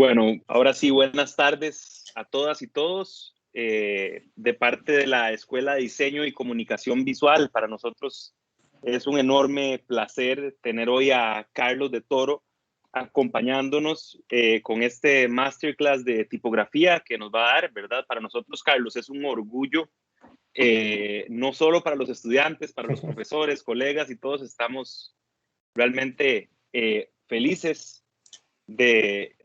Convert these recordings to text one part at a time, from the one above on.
Bueno, ahora sí, buenas tardes a todas y todos. De parte de la Escuela de Diseño y Comunicación Visual, para nosotros es un enorme placer tener hoy a Carlos de Toro acompañándonos con este masterclass de tipografía que nos va a dar, ¿verdad? Para nosotros, Carlos, es un orgullo, no solo para los estudiantes, para los profesores, colegas y todos estamos realmente felices de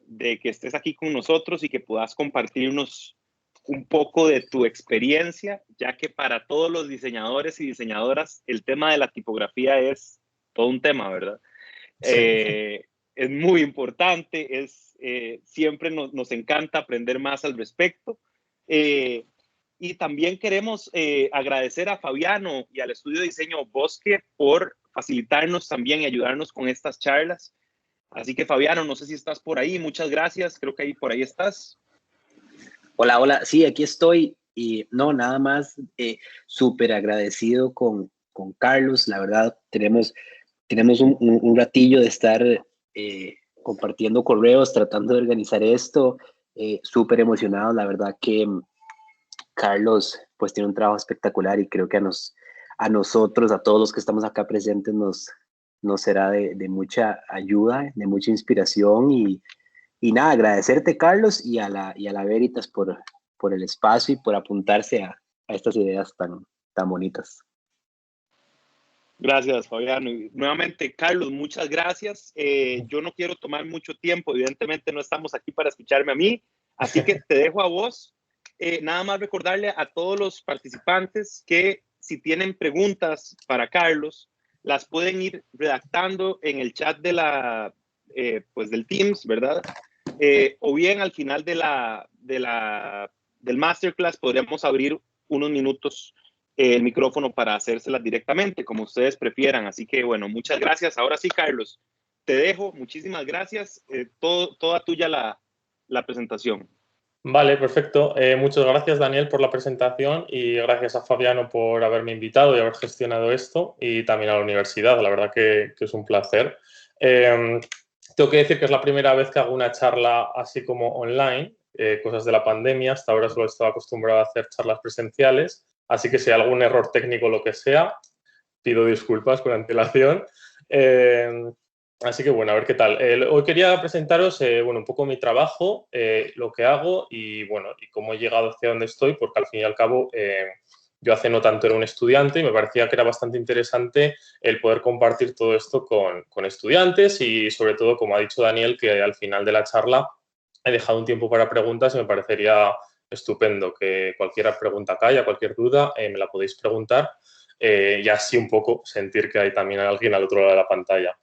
que estés aquí con nosotros y que puedas compartirnos un poco de tu experiencia, ya que para todos los diseñadores y diseñadoras el tema de la tipografía es todo un tema, ¿verdad? Sí. Es muy importante, siempre nos encanta aprender más al respecto. Y también queremos agradecer a Fabiano y al estudio de diseño Bosque por facilitarnos también y ayudarnos con estas charlas. Así que Fabiano, no sé si estás por ahí, muchas gracias, creo que por ahí estás. Hola, hola, sí, aquí estoy y no, nada más súper agradecido con Carlos, la verdad, tenemos un ratillo de estar compartiendo correos, tratando de organizar esto, súper emocionado, la verdad que Carlos pues tiene un trabajo espectacular y creo que a nosotros, a todos los que estamos acá presentes nos será de mucha ayuda, de mucha inspiración y nada, agradecerte, Carlos, y a la Veritas por el espacio y por apuntarse a estas ideas tan bonitas. Gracias, Fabiano. Y nuevamente, Carlos, muchas gracias. Yo no quiero tomar mucho tiempo, evidentemente no estamos aquí para escucharme a mí, así que te dejo a vos. Nada más recordarle a todos los participantes que si tienen preguntas para Carlos, las pueden ir redactando en el chat pues del Teams, ¿verdad? O bien al final del masterclass podríamos abrir unos minutos el micrófono para hacérselas directamente, como ustedes prefieran. Así que, bueno, muchas gracias. Ahora sí, Carlos, te dejo. Muchísimas gracias. Toda tuya la presentación. Vale, perfecto. Muchas gracias, Daniel, por la presentación y gracias a Fabiano por haberme invitado y haber gestionado esto y también a la universidad. La verdad que es un placer. Tengo que decir que es la primera vez que hago una charla así como online, cosas de la pandemia. Hasta ahora solo estaba acostumbrado a hacer charlas presenciales, así que si hay algún error técnico o lo que sea, pido disculpas con antelación. Así que, bueno, a ver qué tal. Hoy quería presentaros, bueno, un poco mi trabajo, lo que hago y, bueno, y cómo he llegado hacia donde estoy, porque al fin y al cabo yo hace no tanto era un estudiante y me parecía que era bastante interesante el poder compartir todo esto con estudiantes y, sobre todo, como ha dicho Daniel, que al final de la charla he dejado un tiempo para preguntas y me parecería estupendo que cualquier pregunta que haya, cualquier duda, me la podéis preguntar y así un poco sentir que hay también alguien al otro lado de la pantalla.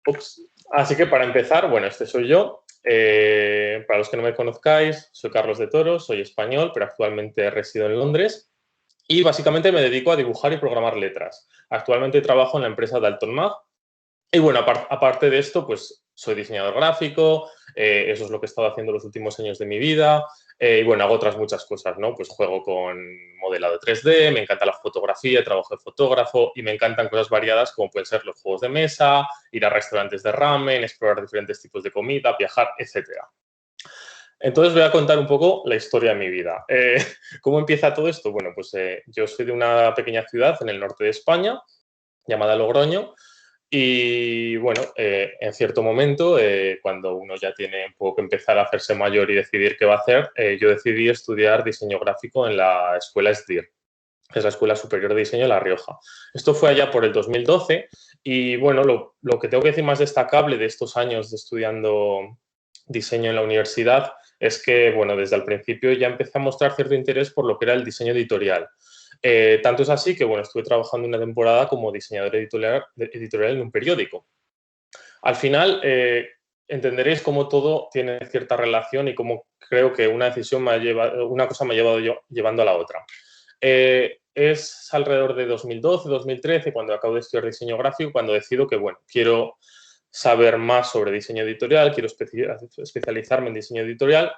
Ups. Así que para empezar, bueno, este soy yo. Para los que no me conozcáis, soy Carlos de Toro, soy español, pero actualmente resido en Londres y básicamente me dedico a dibujar y programar letras. Actualmente trabajo en la empresa Dalton Mag y bueno, aparte de esto, pues soy diseñador gráfico, eso es lo que he estado haciendo los últimos años de mi vida y bueno, hago otras muchas cosas, ¿no? Pues juego con modelado 3D, me encanta la fotografía, trabajo de fotógrafo y me encantan cosas variadas como pueden ser los juegos de mesa, ir a restaurantes de ramen, explorar diferentes tipos de comida, viajar, etcétera. Entonces voy a contar un poco la historia de mi vida. ¿Cómo empieza todo esto? Bueno, pues yo soy de una pequeña ciudad en el norte de España llamada Logroño. Y bueno, en cierto momento, cuando uno ya tiene un poco que empezar a hacerse mayor y decidir qué va a hacer, yo decidí estudiar diseño gráfico en la escuela SDIR, que es la Escuela Superior de Diseño de La Rioja. Esto fue allá por el 2012 y bueno, lo que tengo que decir más destacable de estos años de estudiando diseño en la universidad es que, bueno, desde el principio ya empecé a mostrar cierto interés por lo que era el diseño editorial. Tanto es así que, bueno, estuve trabajando una temporada como diseñador editorial en un periódico. Al final, entenderéis cómo todo tiene cierta relación y cómo creo que una cosa me ha llevado llevando a la otra. Es alrededor de 2012, 2013, cuando acabo de estudiar diseño gráfico, cuando decido que, bueno, quiero saber más sobre diseño editorial, quiero especializarme en diseño editorial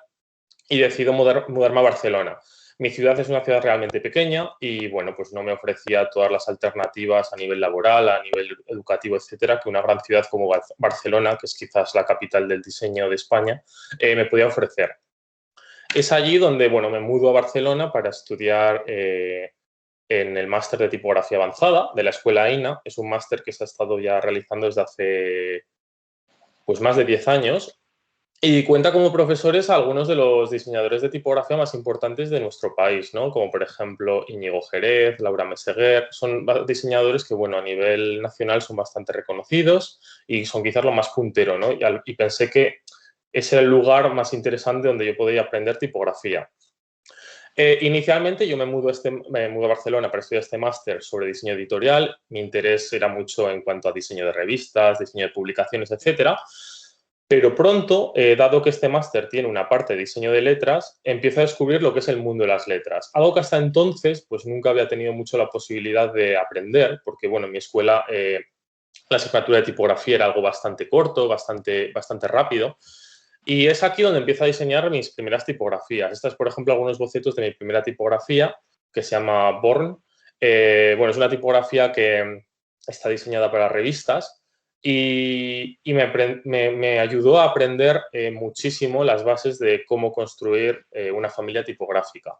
y decido mudarme a Barcelona. Mi ciudad es una ciudad realmente pequeña y, bueno, pues no me ofrecía todas las alternativas a nivel laboral, a nivel educativo, etcétera, que una gran ciudad como Barcelona, que es quizás la capital del diseño de España, me podía ofrecer. Es allí donde, bueno, me mudo a Barcelona para estudiar en el máster de tipografía avanzada de la escuela AINA. Es un máster que se ha estado ya realizando desde hace pues más de 10 años y cuenta como profesores a algunos de los diseñadores de tipografía más importantes de nuestro país, ¿no? Como por ejemplo Íñigo Jerez, Laura Meseguer. Son diseñadores que, bueno, a nivel nacional son bastante reconocidos y son quizás lo más puntero, ¿no? Y pensé que ese era el lugar más interesante donde yo podía aprender tipografía. Inicialmente yo me mudo a Barcelona para estudiar este máster sobre diseño editorial. Mi interés era mucho en cuanto a diseño de revistas, diseño de publicaciones, etcétera. Pero pronto, dado que este máster tiene una parte de diseño de letras, empiezo a descubrir lo que es el mundo de las letras. Algo que hasta entonces pues nunca había tenido mucho la posibilidad de aprender, porque bueno, en mi escuela la asignatura de tipografía era algo bastante corto, bastante rápido. Y es aquí donde empiezo a diseñar mis primeras tipografías. Estas, por ejemplo, algunos bocetos de mi primera tipografía, que se llama Born. Bueno, es una tipografía que está diseñada para revistas y me ayudó a aprender muchísimo las bases de cómo construir una familia tipográfica.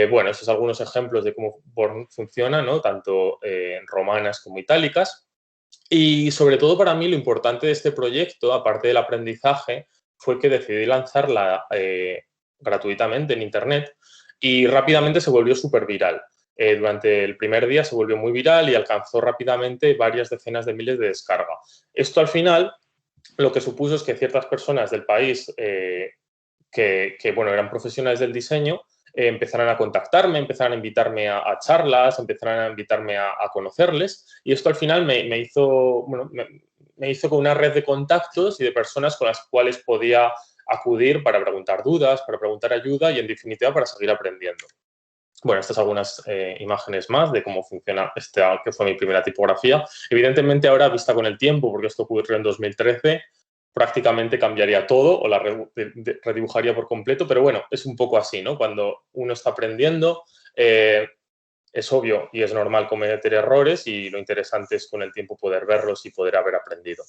Bueno, estos son algunos ejemplos de cómo Born funciona, ¿no? Tanto en romanas como itálicas. Y sobre todo para mí lo importante de este proyecto, aparte del aprendizaje, fue que decidí lanzarla gratuitamente en Internet y rápidamente se volvió súper viral. Durante el primer día se volvió muy viral y alcanzó rápidamente varias decenas de miles de descargas. Esto al final lo que supuso es que ciertas personas del país bueno, eran profesionales del diseño, empezaron a contactarme, empezaron a invitarme a charlas, empezaron a invitarme a conocerles y esto al final me hizo, bueno, me hizo con una red de contactos y de personas con las cuales podía acudir para preguntar dudas, para preguntar ayuda y en definitiva para seguir aprendiendo. Bueno, estas son algunas imágenes más de cómo funciona esta, que fue mi primera tipografía. Evidentemente ahora, vista con el tiempo, porque esto ocurrió en 2013, prácticamente cambiaría todo o la redibujaría por completo, pero bueno, es un poco así, ¿no? Cuando uno está aprendiendo, es obvio y es normal cometer errores y lo interesante es con el tiempo poder verlos y poder haber aprendido.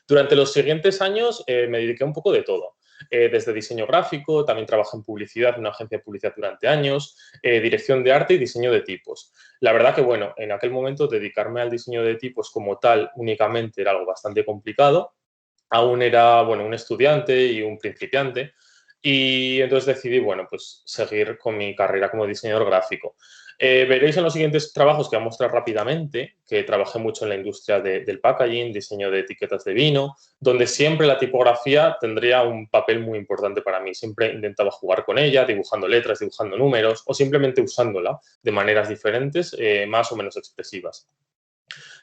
Durante los siguientes años me dediqué un poco de todo. Desde diseño gráfico, también trabajé en publicidad, en una agencia de publicidad durante años, dirección de arte y diseño de tipos. La verdad que, bueno, en aquel momento dedicarme al diseño de tipos como tal únicamente era algo bastante complicado. Aún era, bueno, un estudiante y un principiante y entonces decidí, bueno, pues seguir con mi carrera como diseñador gráfico. Veréis en los siguientes trabajos que voy a mostrar rápidamente que trabajé mucho en la industria del packaging, diseño de etiquetas de vino, donde siempre la tipografía tendría un papel muy importante para mí. Siempre intentaba jugar con ella, dibujando letras, dibujando números o simplemente usándola de maneras diferentes, más o menos expresivas.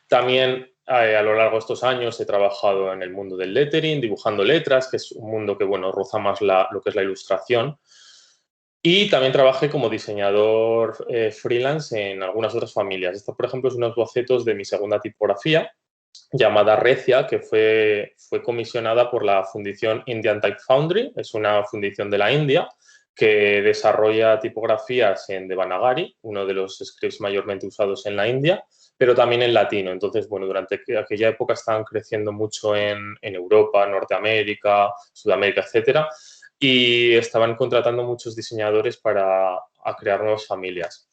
También a lo largo de estos años he trabajado en el mundo del lettering, dibujando letras, que es un mundo que, bueno, roza más lo que es la ilustración. Y también trabajé como diseñador freelance en algunas otras familias. Esto, por ejemplo, es unos bocetos de mi segunda tipografía, llamada Recia, que fue comisionada por la fundición Indian Type Foundry. Es una fundición de la India que desarrolla tipografías en Devanagari, uno de los scripts mayormente usados en la India, pero también en latino. Entonces, bueno, durante aquella época estaban creciendo mucho en Europa, Norteamérica, Sudamérica, etcétera, y estaban contratando muchos diseñadores para crear nuevas familias.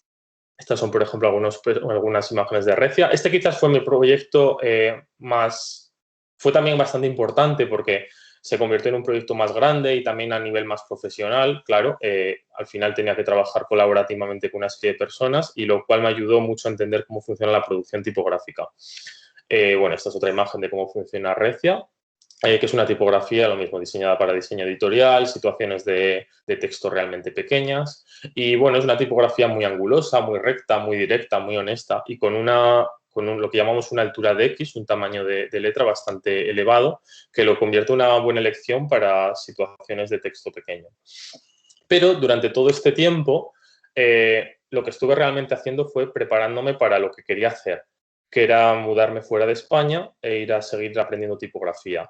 Estas son, por ejemplo, algunas imágenes de Recia. Este quizás fue mi proyecto fue también bastante importante porque se convirtió en un proyecto más grande y también a nivel más profesional. Claro, al final tenía que trabajar colaborativamente con una serie de personas y lo cual me ayudó mucho a entender cómo funciona la producción tipográfica. Bueno, esta es otra imagen de cómo funciona Recia. Que es una tipografía, lo mismo, diseñada para diseño editorial, situaciones de texto realmente pequeñas. Y bueno, es una tipografía muy angulosa, muy recta, muy directa, muy honesta y con lo que llamamos una altura de X, un tamaño de letra bastante elevado, que lo convierte en una buena elección para situaciones de texto pequeño. Pero durante todo este tiempo, lo que estuve realmente haciendo fue preparándome para lo que quería hacer, que era mudarme fuera de España e ir a seguir aprendiendo tipografía.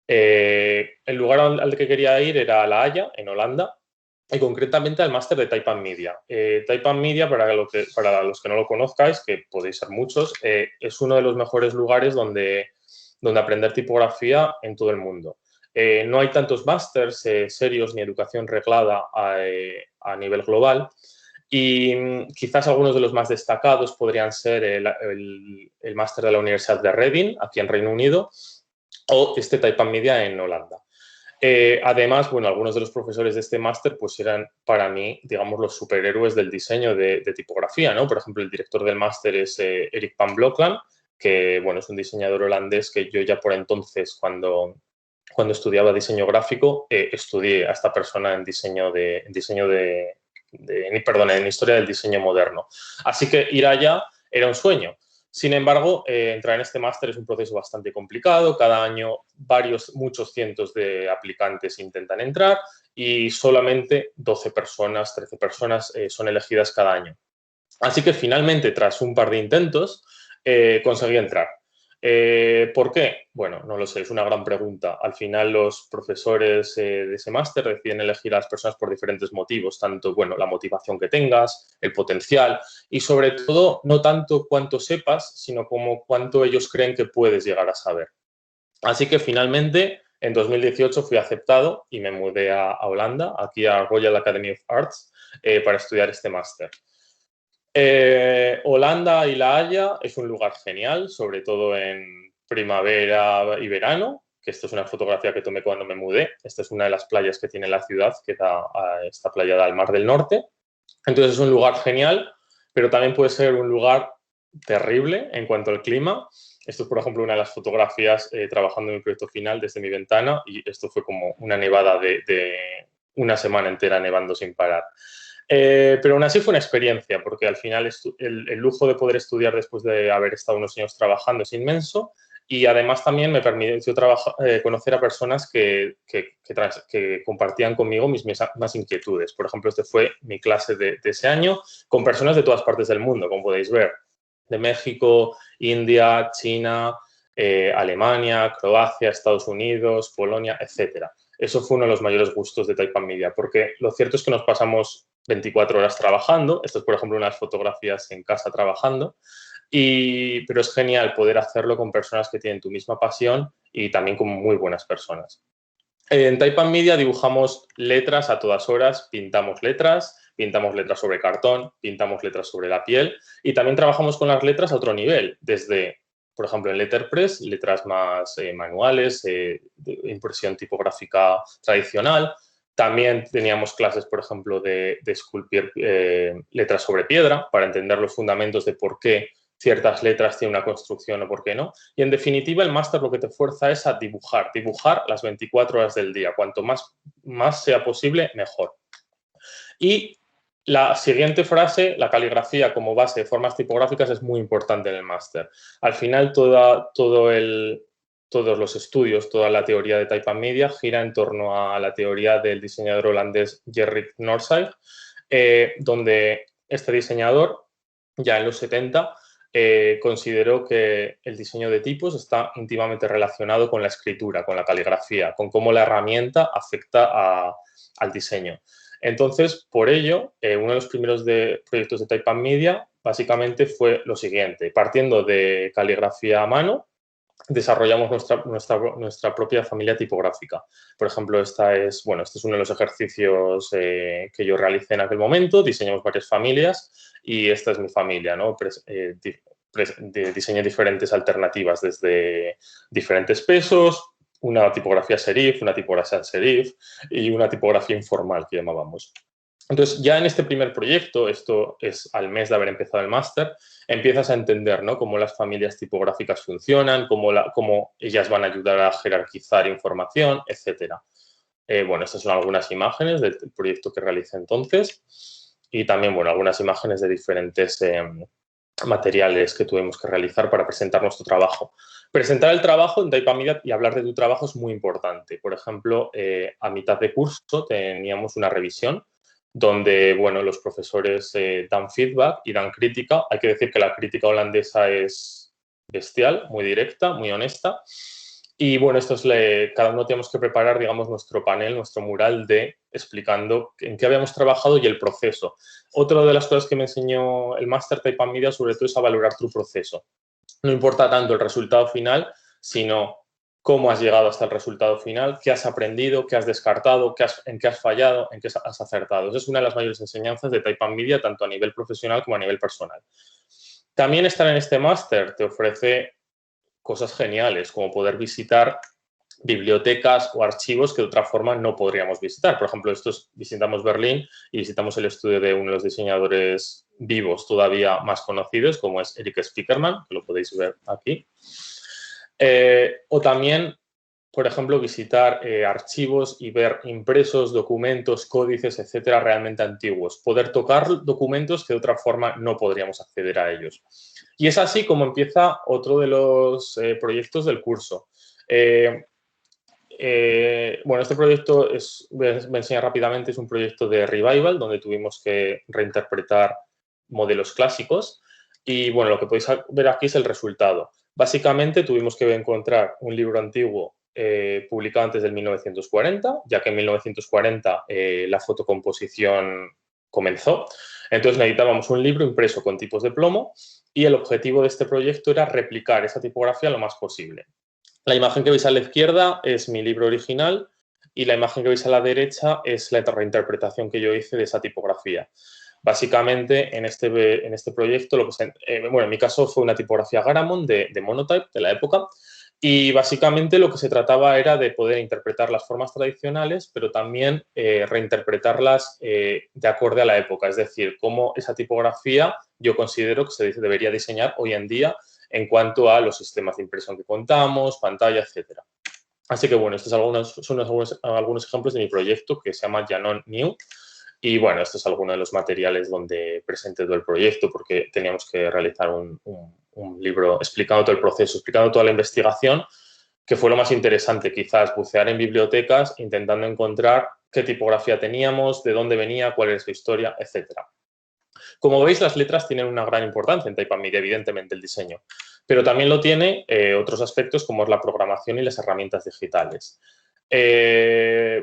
El lugar al que quería ir era La Haya, en Holanda, y concretamente al máster de Type and Media. Type and Media, para los que no lo conozcáis, que podéis ser muchos, es uno de los mejores lugares donde aprender tipografía en todo el mundo. No hay tantos másters serios ni educación reglada a nivel global, y quizás algunos de los más destacados podrían ser el máster de la Universidad de Reading, aquí en Reino Unido, o este Type and Media en Holanda. Además, bueno, algunos de los profesores de este máster pues eran para mí, digamos, los superhéroes del diseño de tipografía, ¿no? Por ejemplo, el director del máster es Erik van Blokland, que, bueno, es un diseñador holandés que yo ya por entonces, cuando estudiaba diseño gráfico, estudié a esta persona en en historia del diseño moderno. Así que ir allá era un sueño. Sin embargo, entrar en este máster es un proceso bastante complicado. Cada año muchos cientos de aplicantes intentan entrar y solamente 12 personas, 13 personas son elegidas cada año. Así que finalmente, tras un par de intentos, conseguí entrar. ¿Por qué? Bueno, no lo sé, es una gran pregunta. Al final los profesores de ese máster deciden elegir a las personas por diferentes motivos, tanto, bueno, la motivación que tengas, el potencial y sobre todo no tanto cuánto sepas, sino como cuánto ellos creen que puedes llegar a saber. Así que finalmente en 2018 fui aceptado y me mudé a Holanda, aquí a Royal Academy of Arts, para estudiar este máster. Holanda y La Haya es un lugar genial, sobre todo en primavera y verano, que esto es una fotografía que tomé cuando me mudé. Esta es una de las playas que tiene la ciudad, que da a esta playa al Mar del Norte. Entonces es un lugar genial, pero también puede ser un lugar terrible en cuanto al clima. Esto es, por ejemplo, una de las fotografías trabajando en mi proyecto final desde mi ventana, y esto fue como una nevada de una semana entera nevando sin parar. Pero aún así fue una experiencia, porque al final el lujo de poder estudiar después de haber estado unos años trabajando es inmenso, y además también me permitió conocer a personas que compartían conmigo mis mismas inquietudes. Por ejemplo, este fue mi clase de ese año, con personas de todas partes del mundo, como podéis ver, de México, India, China, Alemania, Croacia, Estados Unidos, Polonia, etc. Eso fue uno de los mayores gustos de Type and Media, porque lo cierto es que nos pasamos 24 horas trabajando. Esto es, por ejemplo, unas fotografías en casa trabajando. Pero es genial poder hacerlo con personas que tienen tu misma pasión y también con muy buenas personas. En Type and Media dibujamos letras a todas horas, pintamos letras sobre cartón, pintamos letras sobre la piel y también trabajamos con las letras a otro nivel, desde, por ejemplo, en Letterpress, letras más manuales, de impresión tipográfica tradicional. También teníamos clases, por ejemplo, de esculpir letras sobre piedra para entender los fundamentos de por qué ciertas letras tienen una construcción o por qué no. Y, en definitiva, el máster lo que te fuerza es a dibujar las 24 horas del día. Cuanto más sea posible, mejor. Y la siguiente frase, la caligrafía como base de formas tipográficas, es muy importante en el máster. Al final, todos los estudios, toda la teoría de Type and Media gira en torno a la teoría del diseñador holandés Gerrit Noordzij, donde este diseñador, ya en los 70, consideró que el diseño de tipos está íntimamente relacionado con la escritura, con la caligrafía, con cómo la herramienta afecta al diseño. Entonces, por ello, uno de los primeros proyectos de Type and Media básicamente fue lo siguiente. Partiendo de caligrafía a mano, desarrollamos nuestra propia familia tipográfica. Por ejemplo, este es uno de los ejercicios que yo realicé en aquel momento. Diseñamos varias familias y esta es mi familia, ¿no? Diseñé diferentes alternativas, desde diferentes pesos, una tipografía serif, una tipografía sans serif y una tipografía informal que llamábamos. Entonces, ya en este primer proyecto, esto es al mes de haber empezado el máster, empiezas a entender, ¿no?, cómo las familias tipográficas funcionan, cómo ellas van a ayudar a jerarquizar información, etc. Estas son algunas imágenes del proyecto que realicé entonces y también, algunas imágenes de diferentes materiales que tuvimos que realizar para presentar nuestro trabajo. Presentar el trabajo en Type and Media y hablar de tu trabajo es muy importante. Por ejemplo, a mitad de curso teníamos una revisión donde, los profesores dan feedback y dan crítica. Hay que decir que la crítica holandesa es bestial, muy directa, muy honesta. Y bueno, cada uno tenemos que preparar, digamos, nuestro panel, nuestro mural explicando en qué habíamos trabajado y el proceso. Otra de las cosas que me enseñó el máster Taipan Media, sobre todo, es a valorar tu proceso. No importa tanto el resultado final, sino cómo has llegado hasta el resultado final, qué has aprendido, qué has descartado, en qué has fallado, en qué has acertado. Esa es una de las mayores enseñanzas de Taipan Media, tanto a nivel profesional como a nivel personal. También estar en este máster te ofrece cosas geniales, como poder visitar bibliotecas o archivos que de otra forma no podríamos visitar. Por ejemplo, visitamos Berlín y visitamos el estudio de uno de los diseñadores vivos todavía más conocidos, como es Eric Spiekermann, que lo podéis ver aquí. O también, por ejemplo, visitar archivos y ver impresos, documentos, códices, etcétera, realmente antiguos. Poder tocar documentos que de otra forma no podríamos acceder a ellos. Y es así como empieza otro de los proyectos del curso. Bueno, este proyecto, voy a enseñar rápidamente, es un proyecto de revival, donde tuvimos que reinterpretar modelos clásicos. Y bueno, lo que podéis ver aquí es el resultado. Básicamente tuvimos que encontrar un libro antiguo publicado antes del 1940, ya que en 1940 la fotocomposición comenzó. Entonces necesitábamos un libro impreso con tipos de plomo y el objetivo de este proyecto era replicar esa tipografía lo más posible. La imagen que veis a la izquierda es mi libro original y la imagen que veis a la derecha es la reinterpretación que yo hice de esa tipografía. Básicamente, en este proyecto, bueno, en mi caso fue una tipografía Garamond de Monotype de la época, y básicamente lo que se trataba era de poder interpretar las formas tradicionales, pero también reinterpretarlas de acorde a la época, es decir, cómo esa tipografía yo considero que se debería diseñar hoy en día en cuanto a los sistemas de impresión que contamos, pantalla, etcétera. Así que, bueno, estos son algunos ejemplos de mi proyecto que se llama Yanon New. Y, bueno, esto es alguno de los materiales donde presenté todo el proyecto porque teníamos que realizar un libro explicando todo el proceso, explicando toda la investigación, que fue lo más interesante, quizás bucear en bibliotecas intentando encontrar qué tipografía teníamos, de dónde venía, cuál era su historia, etcétera. Como veis, las letras tienen una gran importancia en Taipan Media, evidentemente, el diseño. Pero también lo tiene otros aspectos como es la programación y las herramientas digitales.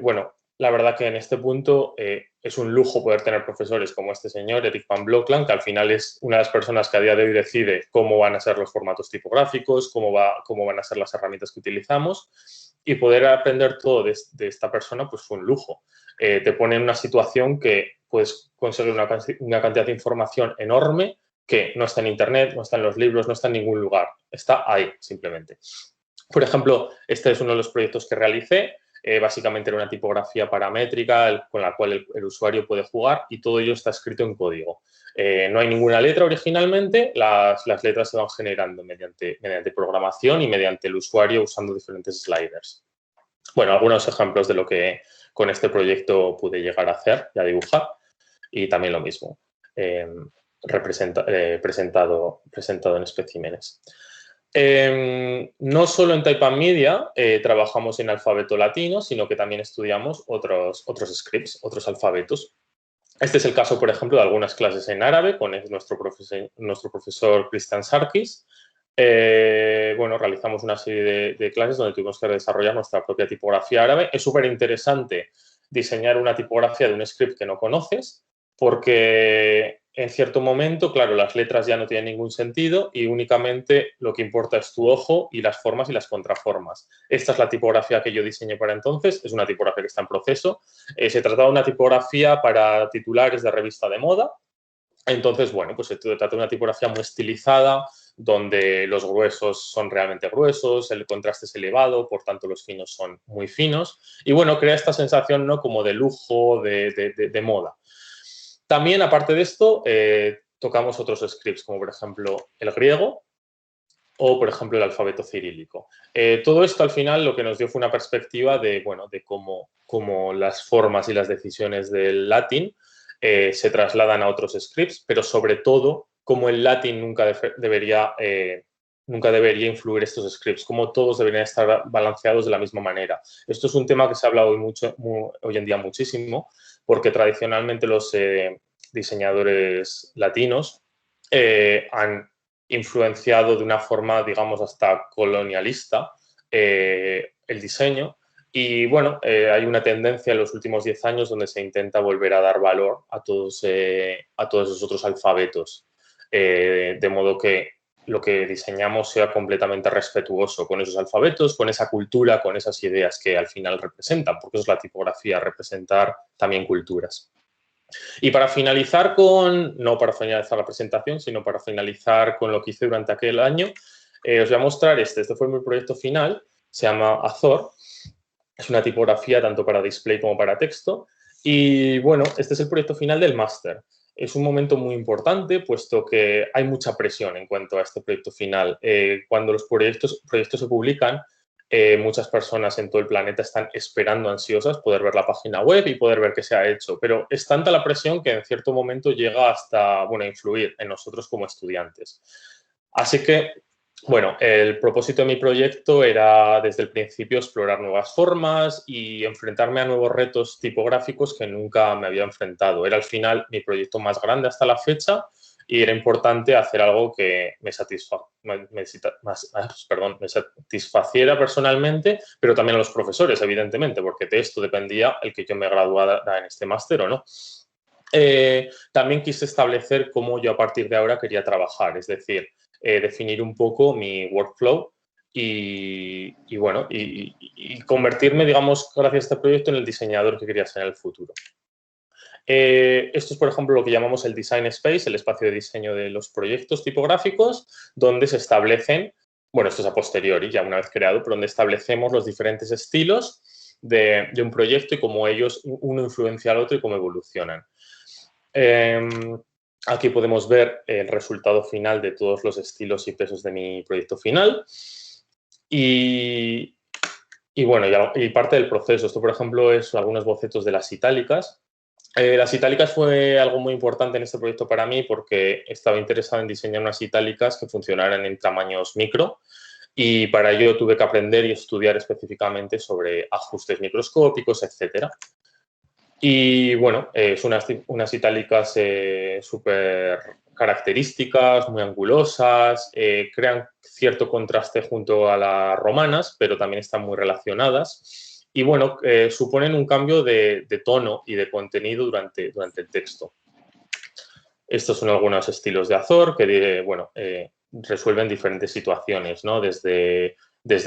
Bueno, la verdad que en este punto es un lujo poder tener profesores como este señor, Eric Van Blokland, que al final es una de las personas que a día de hoy decide cómo van a ser los formatos tipográficos, cómo van a ser las herramientas que utilizamos. Y poder aprender todo de esta persona pues fue un lujo. Te pone en una situación que puedes conseguir una cantidad de información enorme que no está en Internet, no está en los libros, no está en ningún lugar. Está ahí, simplemente. Por ejemplo, este es uno de los proyectos que realicé. Básicamente era una tipografía paramétrica con la cual el usuario puede jugar y todo ello está escrito en código. No hay ninguna letra originalmente, las letras se van generando mediante programación y mediante el usuario usando diferentes sliders. Bueno, algunos ejemplos de lo que con este proyecto pude llegar a hacer y a dibujar y también lo mismo, presentado en especímenes. No solo en Taipan Media trabajamos en alfabeto latino, sino que también estudiamos otros scripts, otros alfabetos. Este es el caso, por ejemplo, de algunas clases en árabe con nuestro profesor Christian Sarkis. Bueno, realizamos una serie de clases donde tuvimos que desarrollar nuestra propia tipografía árabe. Es súper interesante diseñar una tipografía de un script que no conoces porque en cierto momento, claro, las letras ya no tienen ningún sentido y únicamente lo que importa es tu ojo y las formas y las contraformas. Esta es la tipografía que yo diseñé para entonces, es una tipografía que está en proceso. Se trataba de una tipografía para titulares de revista de moda. Entonces, bueno, pues se trata de una tipografía muy estilizada, donde los gruesos son realmente gruesos, el contraste es elevado, por tanto los finos son muy finos. Y bueno, crea esta sensación, ¿no?, como de lujo, de moda. También, aparte de esto, tocamos otros scripts, como por ejemplo el griego o, por ejemplo, el alfabeto cirílico. Todo esto, al final, lo que nos dio fue una perspectiva de cómo las formas y las decisiones del latín se trasladan a otros scripts, pero sobre todo cómo el latín nunca debería influir estos scripts, cómo todos deberían estar balanceados de la misma manera. Esto es un tema que se ha hablado hoy en día muchísimo, porque tradicionalmente los diseñadores latinos han influenciado de una forma, digamos, hasta colonialista el diseño. Y bueno, hay una tendencia en los últimos 10 años donde se intenta volver a dar valor a todos esos otros alfabetos, de modo que lo que diseñamos sea completamente respetuoso con esos alfabetos, con esa cultura, con esas ideas que al final representan, porque eso es la tipografía, representar también culturas. Y para finalizar no para finalizar la presentación, sino para finalizar con lo que hice durante aquel año, os voy a mostrar este fue mi proyecto final, se llama Azor. Es una tipografía tanto para display como para texto. Y bueno, este es el proyecto final del máster. Es un momento muy importante, puesto que hay mucha presión en cuanto a este proyecto final. Cuando los proyectos se publican, muchas personas en todo el planeta están esperando ansiosas poder ver la página web y poder ver qué se ha hecho. Pero es tanta la presión que en cierto momento llega hasta, bueno, influir en nosotros como estudiantes. Así que, bueno, el propósito de mi proyecto era desde el principio explorar nuevas formas y enfrentarme a nuevos retos tipográficos que nunca me había enfrentado. Era al final mi proyecto más grande hasta la fecha y era importante hacer algo que me satisfaciera personalmente, pero también a los profesores, evidentemente, porque de esto dependía el que yo me graduara en este máster o no. También quise establecer cómo yo a partir de ahora quería trabajar, es decir, definir un poco mi workflow y convertirme, digamos, gracias a este proyecto en el diseñador que quería ser en el futuro. Esto es, por ejemplo, lo que llamamos el Design Space, el espacio de diseño de los proyectos tipográficos, donde se establecen, bueno, esto es a posteriori, ya una vez creado, pero donde establecemos los diferentes estilos de un proyecto y cómo ellos, uno influencia al otro y cómo evolucionan. Aquí podemos ver el resultado final de todos los estilos y pesos de mi proyecto final. Y bueno, y parte del proceso. Esto, por ejemplo, es algunos bocetos de las itálicas. Las itálicas fue algo muy importante en este proyecto para mí porque estaba interesado en diseñar unas itálicas que funcionaran en tamaños micro y para ello tuve que aprender y estudiar específicamente sobre ajustes microscópicos, etcétera. Y bueno, son unas itálicas súper características, muy angulosas, crean cierto contraste junto a las romanas, pero también están muy relacionadas. Y bueno, suponen un cambio de tono y de contenido durante el texto. Estos son algunos estilos de Azor que, bueno, resuelven diferentes situaciones, ¿no? Desde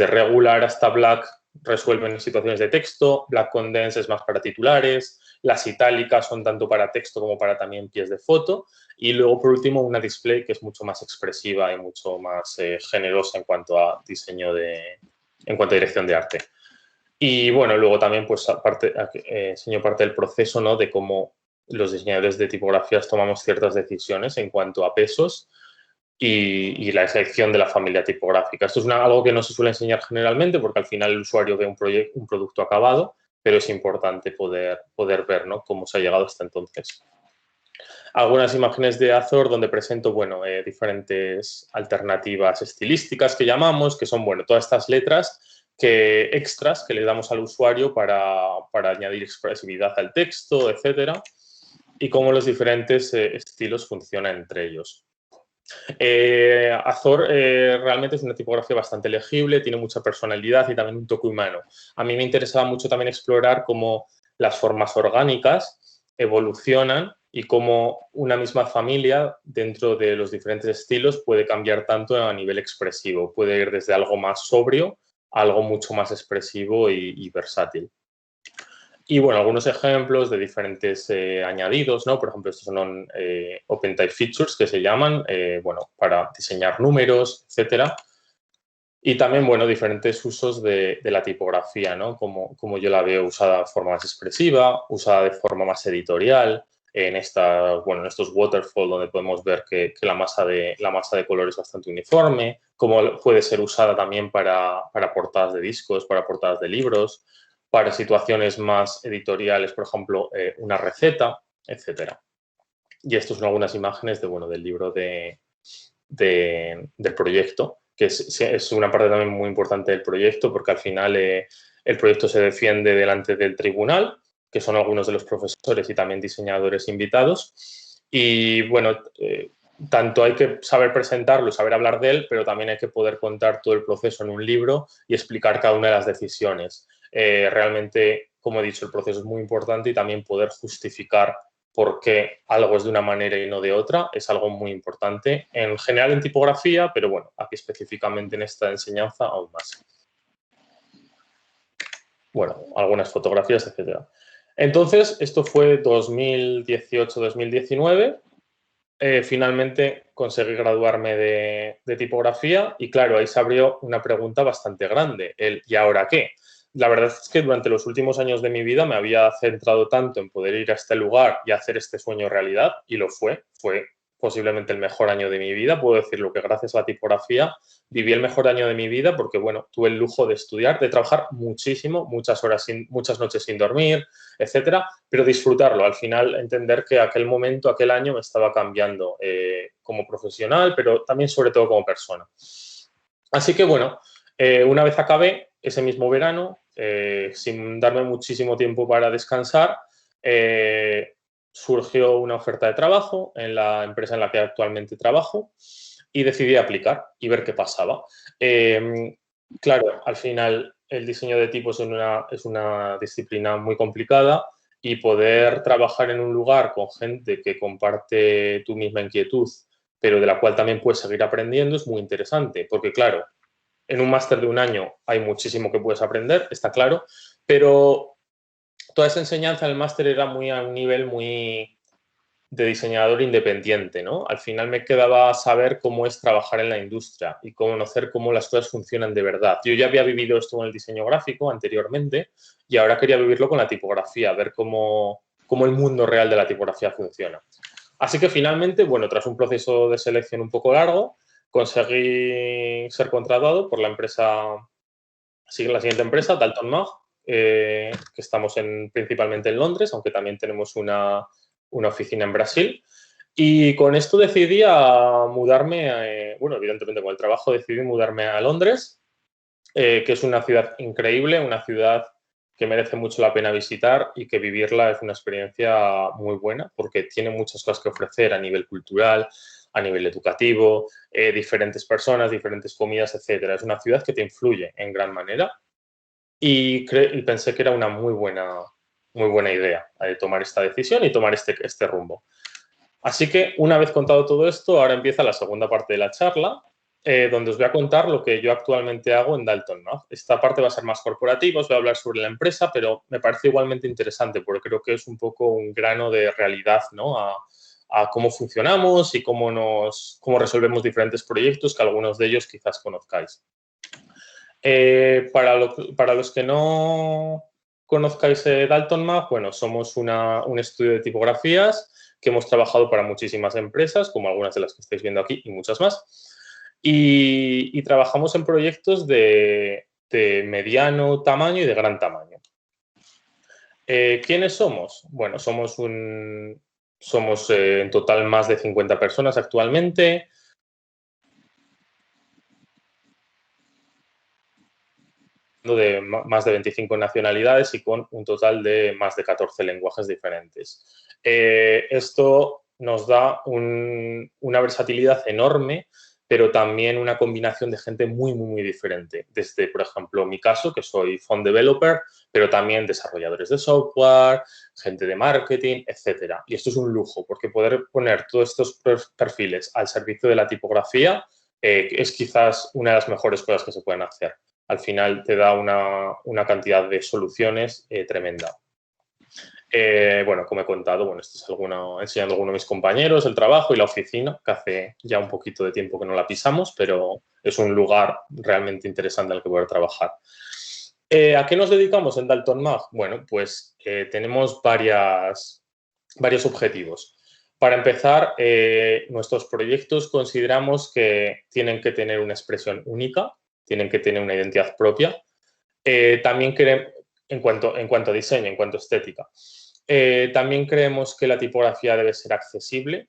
regular hasta black resuelven situaciones de texto, black condense es más para titulares, las itálicas son tanto para texto como para también pies de foto y luego, por último, una display que es mucho más expresiva y mucho más generosa en cuanto a diseño en cuanto a dirección de arte. Y bueno, luego también pues enseño parte del proceso, ¿no? De cómo los diseñadores de tipografías tomamos ciertas decisiones en cuanto a pesos y la selección de la familia tipográfica. Esto es algo que no se suele enseñar generalmente porque al final el usuario ve un producto acabado, pero es importante poder ver, ¿no? Cómo se ha llegado hasta entonces. Algunas imágenes de Azor donde presento, bueno, diferentes alternativas estilísticas que llamamos, que son, bueno, todas estas letras extras que le damos al usuario para añadir expresividad al texto, etcétera, y cómo los diferentes estilos funcionan entre ellos. Azor realmente es una tipografía bastante legible, tiene mucha personalidad y también un toque humano. A mí me interesaba mucho también explorar cómo las formas orgánicas evolucionan y cómo una misma familia dentro de los diferentes estilos puede cambiar tanto a nivel expresivo. Puede ir desde algo más sobrio a algo mucho más expresivo y versátil. Y bueno, algunos ejemplos de diferentes añadidos, ¿no? Por ejemplo, estos son Open Type Features que se llaman, bueno, para diseñar números, etcétera. Y también, bueno, diferentes usos de la tipografía, ¿no? Como yo la veo usada de forma más expresiva, usada de forma más editorial, en estos waterfall donde podemos ver que la masa de color es bastante uniforme, como puede ser usada también para portadas de discos, para portadas de libros, para situaciones más editoriales, por ejemplo, una receta, etcétera. Y estas son algunas imágenes del libro del proyecto, que es una parte también muy importante del proyecto porque al final el proyecto se defiende delante del tribunal, que son algunos de los profesores y también diseñadores invitados. Y bueno, tanto hay que saber presentarlo, saber hablar de él, pero también hay que poder contar todo el proceso en un libro y explicar cada una de las decisiones. Realmente, como he dicho, el proceso es muy importante y también poder justificar por qué algo es de una manera y no de otra es algo muy importante, en general en tipografía, pero bueno, aquí específicamente en esta enseñanza aún más. Bueno, algunas fotografías, etcétera. Entonces, esto fue 2018-2019. Finalmente conseguí graduarme de tipografía y claro, ahí se abrió una pregunta bastante grande, ¿y ahora qué? La verdad es que durante los últimos años de mi vida me había centrado tanto en poder ir a este lugar y hacer este sueño realidad, y lo fue posiblemente el mejor año de mi vida. Puedo decirlo que gracias a la tipografía viví el mejor año de mi vida porque, bueno, tuve el lujo de estudiar, de trabajar muchísimo, muchas noches sin dormir, etcétera, pero disfrutarlo. Al final, entender que aquel momento, aquel año me estaba cambiando como profesional, pero también sobre todo como persona. Así que, bueno, una vez acabé, ese mismo verano, sin darme muchísimo tiempo para descansar, surgió una oferta de trabajo en la empresa en la que actualmente trabajo y decidí aplicar y ver qué pasaba. Claro, al final el diseño de tipos es una disciplina muy complicada y poder trabajar en un lugar con gente que comparte tu misma inquietud, pero de la cual también puedes seguir aprendiendo, es muy interesante, porque claro, en un máster de un año hay muchísimo que puedes aprender, está claro, pero toda esa enseñanza en el máster era muy a un nivel muy de diseñador independiente, ¿no? Al final me quedaba saber cómo es trabajar en la industria y conocer cómo las cosas funcionan de verdad. Yo ya había vivido esto con el diseño gráfico anteriormente y ahora quería vivirlo con la tipografía, ver cómo el mundo real de la tipografía funciona. Así que finalmente, bueno, tras un proceso de selección un poco largo, conseguí ser contratado por la empresa, la siguiente empresa, Dalton Mag, que estamos principalmente en Londres, aunque también tenemos una oficina en Brasil. Y con esto decidí mudarme, bueno, evidentemente con el trabajo decidí mudarme a Londres, que es una ciudad increíble, una ciudad que merece mucho la pena visitar y que vivirla es una experiencia muy buena porque tiene muchas cosas que ofrecer a nivel cultural, a nivel educativo, diferentes personas, diferentes comidas, etcétera. Es una ciudad que te influye en gran manera y pensé que era una muy buena idea tomar esta decisión y tomar este rumbo. Así que una vez contado todo esto, ahora empieza la segunda parte de la charla, donde os voy a contar lo que yo actualmente hago en Dalton, ¿no? Esta parte va a ser más corporativa, os voy a hablar sobre la empresa, pero me parece igualmente interesante porque creo que es un poco un grano de realidad, ¿no? A cómo funcionamos y cómo resolvemos diferentes proyectos que algunos de ellos quizás conozcáis. Para los que no conozcáis Dalton Mag, bueno, somos un estudio de tipografías que hemos trabajado para muchísimas empresas, como algunas de las que estáis viendo aquí y muchas más. Y trabajamos en proyectos de mediano tamaño y de gran tamaño. ¿Quiénes somos? Bueno, somos en total más de 50 personas actualmente. De más de 25 nacionalidades y con un total de más de 14 lenguajes diferentes. Esto nos da una versatilidad enorme, pero también una combinación de gente muy, muy, muy diferente. Desde, por ejemplo, mi caso, que soy font developer, pero también desarrolladores de software, gente de marketing, etcétera. Y esto es un lujo, porque poder poner todos estos perfiles al servicio de la tipografía es quizás una de las mejores cosas que se pueden hacer. Al final te da una cantidad de soluciones tremenda. Bueno, como he contado, bueno, esto es enseñando a algunos de mis compañeros, el trabajo y la oficina, que hace ya un poquito de tiempo que no la pisamos, pero es un lugar realmente interesante en el que poder trabajar. ¿A qué nos dedicamos en Dalton Mag? Bueno, pues tenemos varios objetivos. Para empezar, nuestros proyectos consideramos que tienen que tener una expresión única, tienen que tener una identidad propia. También en cuanto a diseño, en cuanto a estética. También creemos que la tipografía debe ser accesible,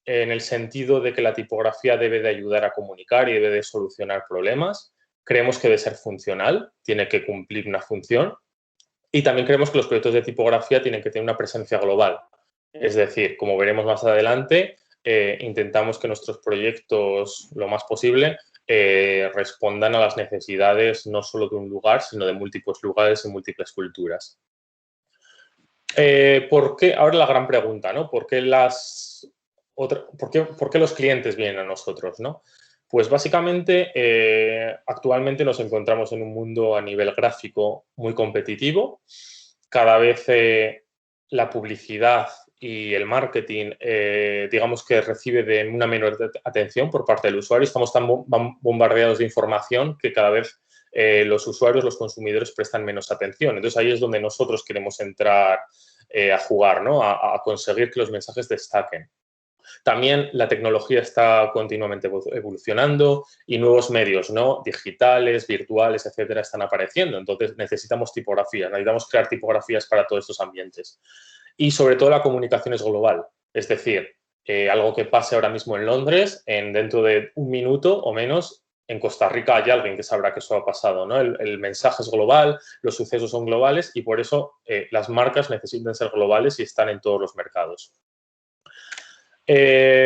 en el sentido de que la tipografía debe de ayudar a comunicar y debe de solucionar problemas. Creemos que debe ser funcional, tiene que cumplir una función. Y también creemos que los proyectos de tipografía tienen que tener una presencia global. Es decir, como veremos más adelante, intentamos que nuestros proyectos, lo más posible, respondan a las necesidades no solo de un lugar, sino de múltiples lugares y múltiples culturas. ¿Por qué? Ahora la gran pregunta, ¿no? ¿Por qué los clientes vienen a nosotros, ¿no? Pues básicamente, actualmente nos encontramos en un mundo a nivel gráfico muy competitivo. Cada vez la publicidad y el marketing, digamos que recibe de una menor atención por parte del usuario. Estamos tan bombardeados de información que cada vez los usuarios, los consumidores prestan menos atención. Entonces, ahí es donde nosotros queremos entrar a jugar, ¿no? A conseguir que los mensajes destaquen. También la tecnología está continuamente evolucionando y nuevos medios, ¿no? Digitales, virtuales, etcétera, están apareciendo. Entonces, necesitamos tipografías, necesitamos crear tipografías para todos estos ambientes. Y, sobre todo, la comunicación es global. Es decir, algo que pase ahora mismo en Londres, dentro de un minuto o menos, en Costa Rica hay alguien que sabrá que eso ha pasado, ¿no? El mensaje es global, los sucesos son globales y, por eso, las marcas necesitan ser globales y están en todos los mercados.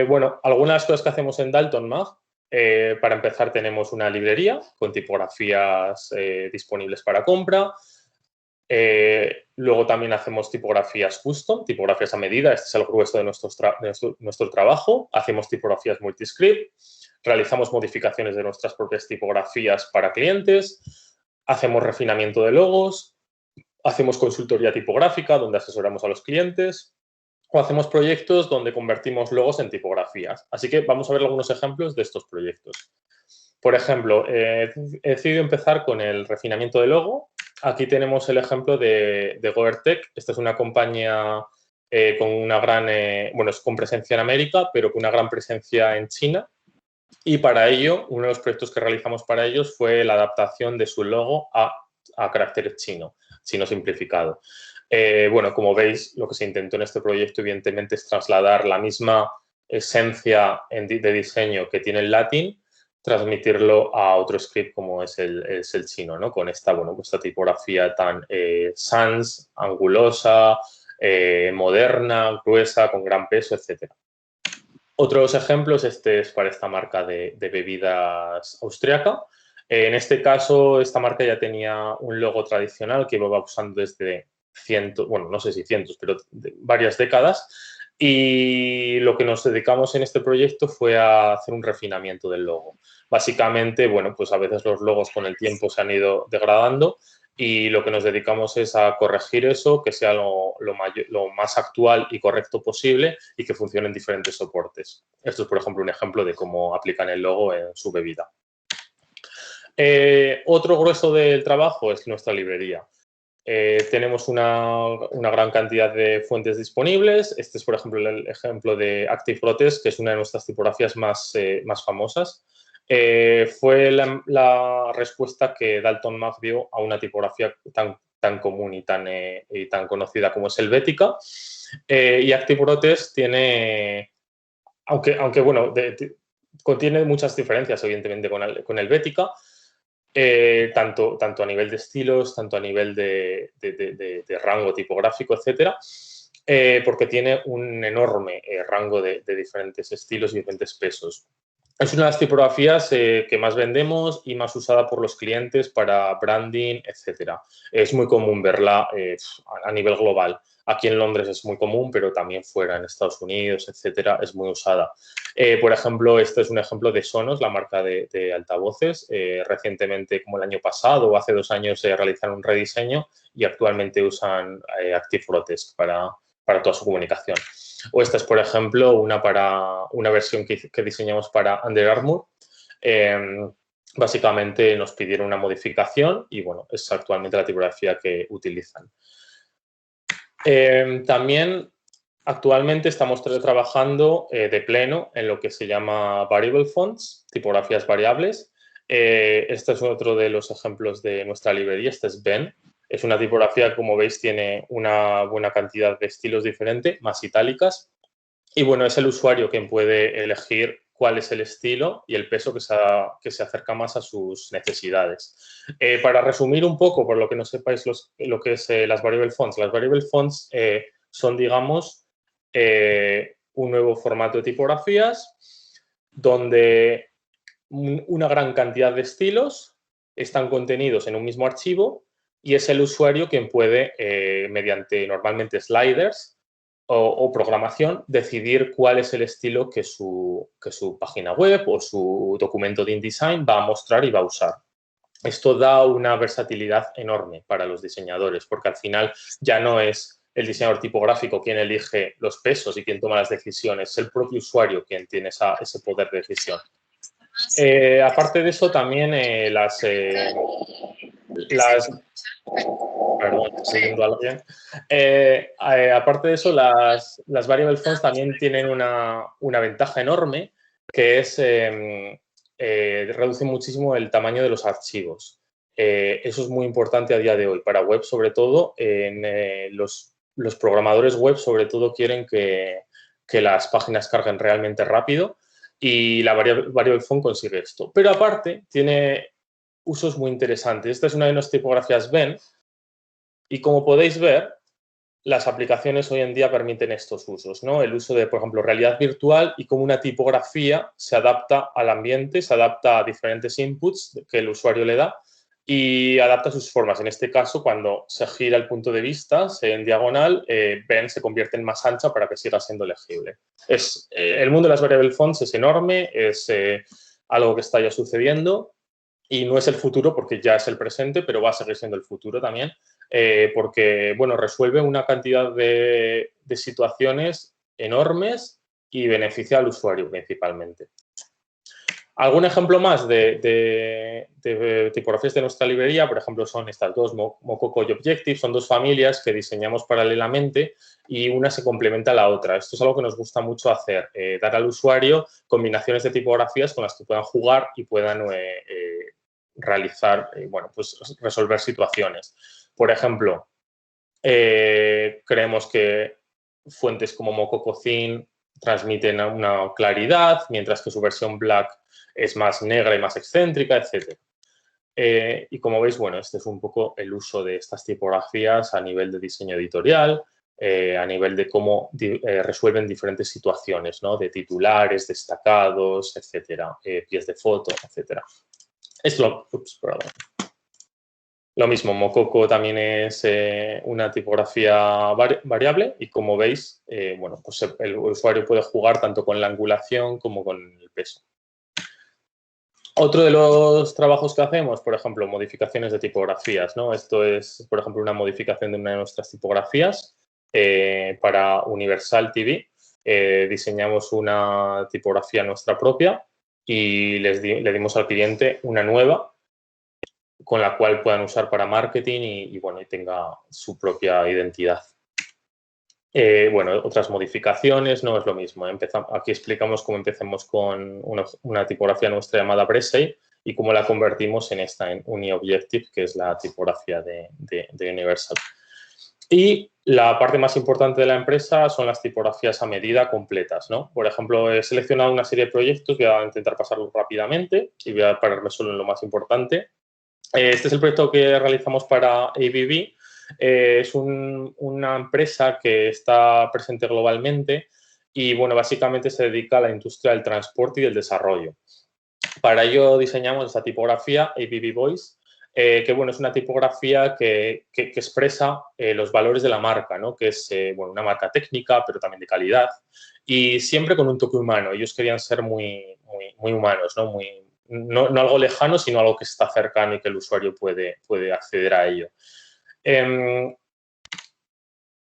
Bueno, algunas cosas que hacemos en Dalton Mag. Para empezar, tenemos una librería con tipografías disponibles para compra. Luego también hacemos tipografías custom, tipografías a medida. Este es el grueso de nuestro trabajo. Hacemos tipografías multiscript. Realizamos modificaciones de nuestras propias tipografías para clientes. Hacemos refinamiento de logos. Hacemos consultoría tipográfica, donde asesoramos a los clientes. O hacemos proyectos donde convertimos logos en tipografías. Así que vamos a ver algunos ejemplos de estos proyectos. Por ejemplo, he decidido empezar con el refinamiento de logo. Aquí tenemos el ejemplo de GoerTech. Esta es una compañía con una gran, bueno, es con presencia en América, pero con una gran presencia en China. Y para ello, uno de los proyectos que realizamos para ellos fue la adaptación de su logo a caracteres chino simplificado. Bueno, como veis, lo que se intentó en este proyecto, evidentemente, es trasladar la misma esencia de diseño que tiene el Latin, transmitirlo a otro script como es el chino, ¿no? Con esta, bueno, esta tipografía tan sans, angulosa, moderna, gruesa, con gran peso, etc. Otros ejemplos, este es para esta marca de bebidas austriaca. En este caso, esta marca ya tenía un logo tradicional que iba usando desde cientos, bueno, no sé si cientos, pero varias décadas. Y lo que nos dedicamos en este proyecto fue a hacer un refinamiento del logo. Básicamente, bueno, pues a veces los logos con el tiempo se han ido degradando y lo que nos dedicamos es a corregir eso, que sea lo más actual y correcto posible y que funcione en diferentes soportes. Esto es, por ejemplo, un ejemplo de cómo aplican el logo en su bebida. Otro grueso del trabajo es nuestra librería. Tenemos una gran cantidad de fuentes disponibles. Este es, por ejemplo, el ejemplo de Active Protest, que es una de nuestras tipografías más famosas. Fue la respuesta que Dalton Mag dio a una tipografía tan común y tan conocida como es Helvética. Y Active Protest tiene, aunque bueno, contiene muchas diferencias, evidentemente, con Helvética. Tanto a nivel de estilos, tanto a nivel de rango tipográfico, etcétera, porque tiene un enorme rango de diferentes estilos y diferentes pesos. Es una de las tipografías que más vendemos y más usada por los clientes para branding, etcétera. Es muy común verla a nivel global. Aquí en Londres es muy común, pero también fuera, en Estados Unidos, etcétera, es muy usada. Por ejemplo, este es un ejemplo de Sonos, la marca de altavoces. Recientemente, como el año pasado o hace 2 años, realizaron un rediseño y actualmente usan Active Protest para toda su comunicación. O esta es, por ejemplo, una versión que diseñamos para Under Armour. Básicamente nos pidieron una modificación y, bueno, es actualmente la tipografía que utilizan. También actualmente estamos trabajando de pleno en lo que se llama Variable Fonts, tipografías variables. Este es otro de los ejemplos de nuestra librería. Este es Ben. Es una tipografía que, como veis, tiene una buena cantidad de estilos diferentes, más itálicas. Y, bueno, es el usuario quien puede elegir cuál es el estilo y el peso que se acerca más a sus necesidades. Para resumir un poco, por lo que no sepáis lo que es las variable fonts. Las variable fonts son, digamos, un nuevo formato de tipografías donde una gran cantidad de estilos están contenidos en un mismo archivo y es el usuario quien puede, mediante normalmente sliders o programación, decidir cuál es el estilo que su página web o su documento de InDesign va a mostrar y va a usar. Esto da una versatilidad enorme para los diseñadores, porque al final ya no es el diseñador tipográfico quien elige los pesos y quien toma las decisiones, es el propio usuario quien tiene ese poder de decisión. Aparte de eso, también perdón, estoy viendo a alguien. Aparte de eso, las variable fonts también tienen una ventaja enorme, que es reducen muchísimo el tamaño de los archivos. Eso es muy importante a día de hoy. Para web, sobre todo, los programadores web, sobre todo, quieren que las páginas carguen realmente rápido y la variable font consigue esto. Pero aparte, tiene usos muy interesantes. Esta es una de nuestras tipografías Ben y como podéis ver, las aplicaciones hoy en día permiten estos usos, ¿no? El uso de, por ejemplo, realidad virtual y cómo una tipografía se adapta al ambiente, se adapta a diferentes inputs que el usuario le da y adapta sus formas. En este caso, cuando se gira el punto de vista en diagonal, Ben se convierte en más ancha para que siga siendo legible. El mundo de las variable fonts es enorme, es algo que está ya sucediendo y no es el futuro porque ya es el presente, pero va a seguir siendo el futuro también. Porque, bueno, resuelve una cantidad de situaciones enormes y beneficia al usuario principalmente. Algún ejemplo más de tipografías de nuestra librería, por ejemplo, son estas dos, Mococo y Objective, son dos familias que diseñamos paralelamente y una se complementa a la otra. Esto es algo que nos gusta mucho hacer, dar al usuario combinaciones de tipografías con las que puedan jugar y puedan realizar, bueno, pues resolver situaciones. Por ejemplo, creemos que fuentes como Mococo Thin transmiten una claridad, mientras que su versión Black es más negra y más excéntrica, etc. Y como veis, bueno, este es un poco el uso de estas tipografías a nivel de diseño editorial, a nivel de cómo resuelven diferentes situaciones, ¿no? De titulares, destacados, etcétera, pies de foto, etcétera. Lo mismo, Mococo también es una tipografía variable y como veis, bueno, pues el usuario puede jugar tanto con la angulación como con el peso. Otro de los trabajos que hacemos, por ejemplo, modificaciones de tipografías, ¿no? Esto es, por ejemplo, una modificación de una de nuestras tipografías para Universal TV. Diseñamos una tipografía nuestra propia y le dimos al cliente una nueva con la cual puedan usar para marketing y bueno, y tenga su propia identidad. Bueno, otras modificaciones, no es lo mismo. Aquí explicamos cómo empezamos con una tipografía nuestra llamada Bresey y cómo la convertimos en Uni Objective, que es la tipografía de Universal. Y la parte más importante de la empresa son las tipografías a medida completas, ¿no? Por ejemplo, he seleccionado una serie de proyectos, voy a intentar pasarlos rápidamente y voy a pararme solo en lo más importante. Este es el proyecto que realizamos para ABB. Es una empresa que está presente globalmente y, bueno, básicamente se dedica a la industria del transporte y del desarrollo. Para ello diseñamos esta tipografía, ABB Voice, que, bueno, es una tipografía que expresa los valores de la marca, ¿no? Que es, bueno, una marca técnica, pero también de calidad y siempre con un toque humano. Ellos querían ser muy humanos, ¿no? No algo lejano, sino algo que está cercano y que el usuario puede acceder a ello. He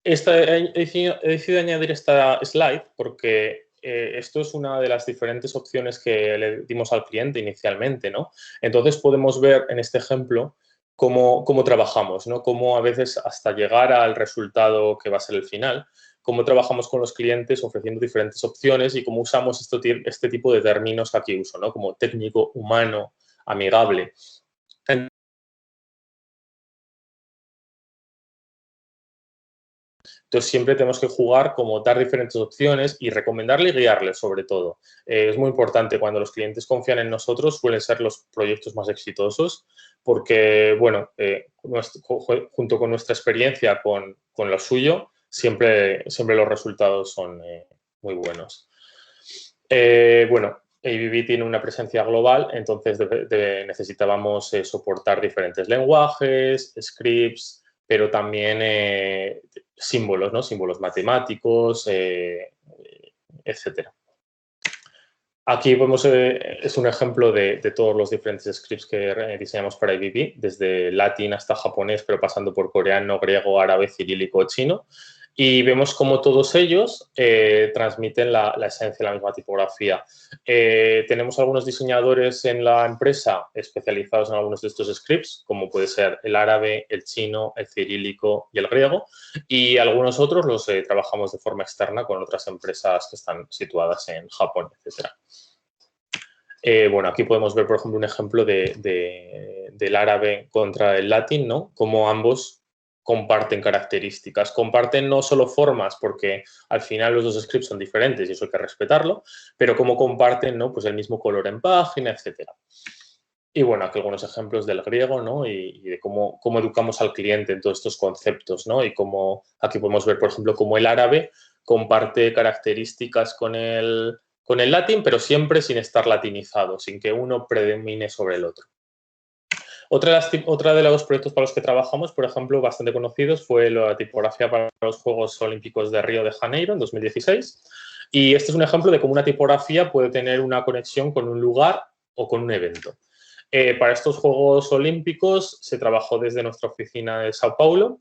decidido añadir esta slide porque esto es una de las diferentes opciones que le dimos al cliente inicialmente, ¿no? Entonces podemos ver en este ejemplo cómo trabajamos, ¿no? Cómo a veces hasta llegar al resultado que va a ser el final, cómo trabajamos con los clientes ofreciendo diferentes opciones y cómo usamos este tipo de términos que aquí uso, ¿no? Como técnico, humano, amigable. Entonces, siempre tenemos que jugar como dar diferentes opciones y recomendarle y guiarle sobre todo. Es muy importante cuando los clientes confían en nosotros, suelen ser los proyectos más exitosos porque, bueno, junto con nuestra experiencia con lo suyo, siempre los resultados son muy buenos. Bueno, ABB tiene una presencia global, entonces necesitábamos soportar diferentes lenguajes, scripts, pero también símbolos, ¿no? Símbolos matemáticos, etcétera. Aquí vemos, es un ejemplo de todos los diferentes scripts que diseñamos para ABB, desde latín hasta japonés, pero pasando por coreano, griego, árabe, cirílico, chino. Y vemos cómo todos ellos transmiten la esencia, la misma tipografía. Tenemos algunos diseñadores en la empresa especializados en algunos de estos scripts, como puede ser el árabe, el chino, el cirílico y el griego. Y algunos otros los trabajamos de forma externa con otras empresas que están situadas en Japón, etcétera. Bueno, aquí podemos ver, por ejemplo, un ejemplo del árabe contra el latín, ¿no? Cómo ambos comparten características. Comparten no solo formas, porque al final los dos scripts son diferentes y eso hay que respetarlo, pero cómo comparten, ¿no? Pues el mismo color en página, etcétera. Y bueno, aquí algunos ejemplos del griego, ¿no? Y de cómo educamos al cliente en todos estos conceptos, ¿no? Y cómo aquí podemos ver, por ejemplo, cómo el árabe comparte características con el latín, pero siempre sin estar latinizado, sin que uno predomine sobre el otro. Otra de los proyectos para los que trabajamos, por ejemplo, bastante conocidos, fue la tipografía para los Juegos Olímpicos de Río de Janeiro en 2016. Y este es un ejemplo de cómo una tipografía puede tener una conexión con un lugar o con un evento. Para estos Juegos Olímpicos se trabajó desde nuestra oficina de Sao Paulo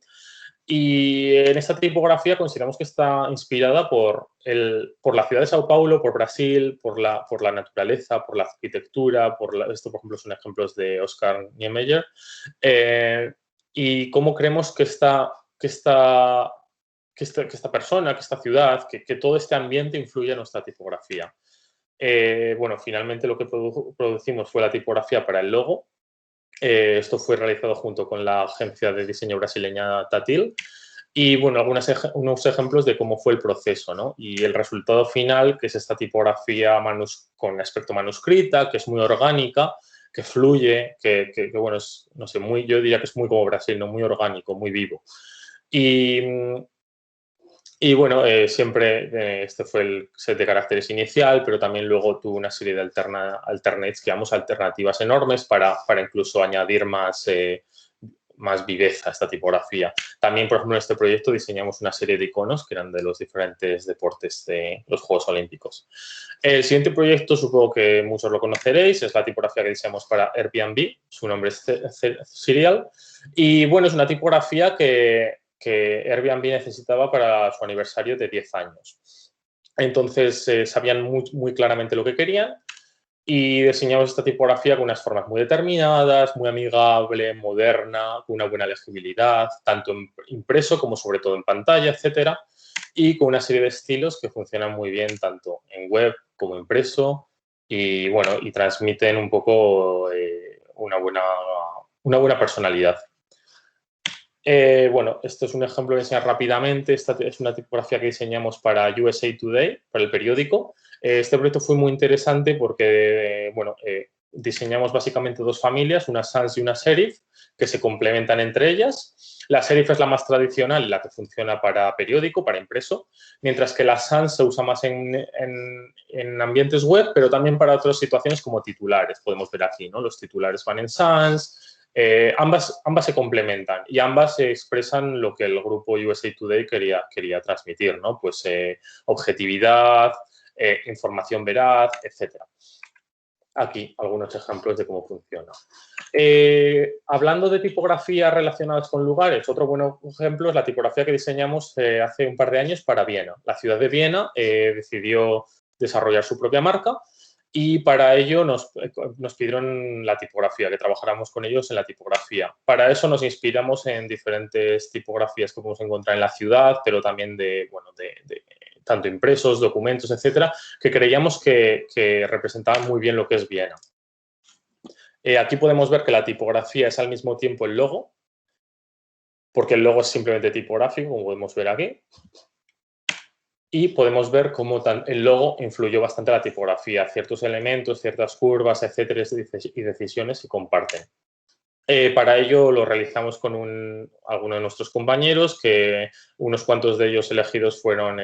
y en esta tipografía consideramos que está inspirada por la ciudad de Sao Paulo, por Brasil, por la naturaleza, por la arquitectura, esto, por ejemplo, son ejemplos de Oscar Niemeyer, y cómo creemos que esta persona, que esta ciudad, que todo este ambiente influye en nuestra tipografía. Bueno, finalmente lo que producimos fue la tipografía para el logo. Esto fue realizado junto con la agencia de diseño brasileña Tatil. Y, bueno, unos ejemplos de cómo fue el proceso, ¿no? Y el resultado final, que es esta tipografía con aspecto manuscrita, que es muy orgánica, que fluye, que bueno, no sé, yo diría que es muy como Brasil, ¿no? Muy orgánico, muy vivo. Y bueno, siempre este fue el set de caracteres inicial, pero también luego tuvo una serie de alternates, digamos, alternativas enormes para incluso añadir más viveza a esta tipografía. También, por ejemplo, en este proyecto diseñamos una serie de iconos que eran de los diferentes deportes de los Juegos Olímpicos. El siguiente proyecto, supongo que muchos lo conoceréis, es la tipografía que diseñamos para Airbnb. Su nombre es Serial. Y, bueno, es una tipografía que Airbnb necesitaba para su aniversario de 10 años. Entonces, sabían muy claramente lo que querían y diseñamos esta tipografía con unas formas muy determinadas, muy amigable, moderna, con una buena legibilidad, tanto en impreso como sobre todo en pantalla, etcétera, y con una serie de estilos que funcionan muy bien tanto en web como impreso y, bueno, y transmiten un poco una buena personalidad. Bueno, esto es un ejemplo que enseñar rápidamente. Esta es una tipografía que diseñamos para USA Today, para el periódico. Este proyecto fue muy interesante porque, bueno, diseñamos básicamente dos familias, una sans y una serif, que se complementan entre ellas. La serif es la más tradicional y la que funciona para periódico, para impreso, mientras que la sans se usa más en ambientes web, pero también para otras situaciones como titulares. Podemos ver aquí, ¿no? Los titulares van en sans. Ambas se complementan y ambas expresan lo que el grupo USA Today quería transmitir, ¿no? Pues objetividad, información veraz, etcétera. Aquí algunos ejemplos de cómo funciona. Hablando de tipografías relacionadas con lugares, otro buen ejemplo es la tipografía que diseñamos hace un par de años para Viena. La ciudad de Viena decidió desarrollar su propia marca y para ello nos pidieron la tipografía, que trabajáramos con ellos en la tipografía. Para eso nos inspiramos en diferentes tipografías que podemos encontrar en la ciudad, pero también de tanto impresos, documentos, etcétera, que creíamos que representaban muy bien lo que es Viena. Aquí podemos ver que la tipografía es al mismo tiempo el logo, porque el logo es simplemente tipográfico, como podemos ver aquí. Y podemos ver cómo el logo influyó bastante en la tipografía, ciertos elementos, ciertas curvas, etcétera, y decisiones se comparten. Para ello lo realizamos con algunos de nuestros compañeros, que unos cuantos de ellos elegidos fueron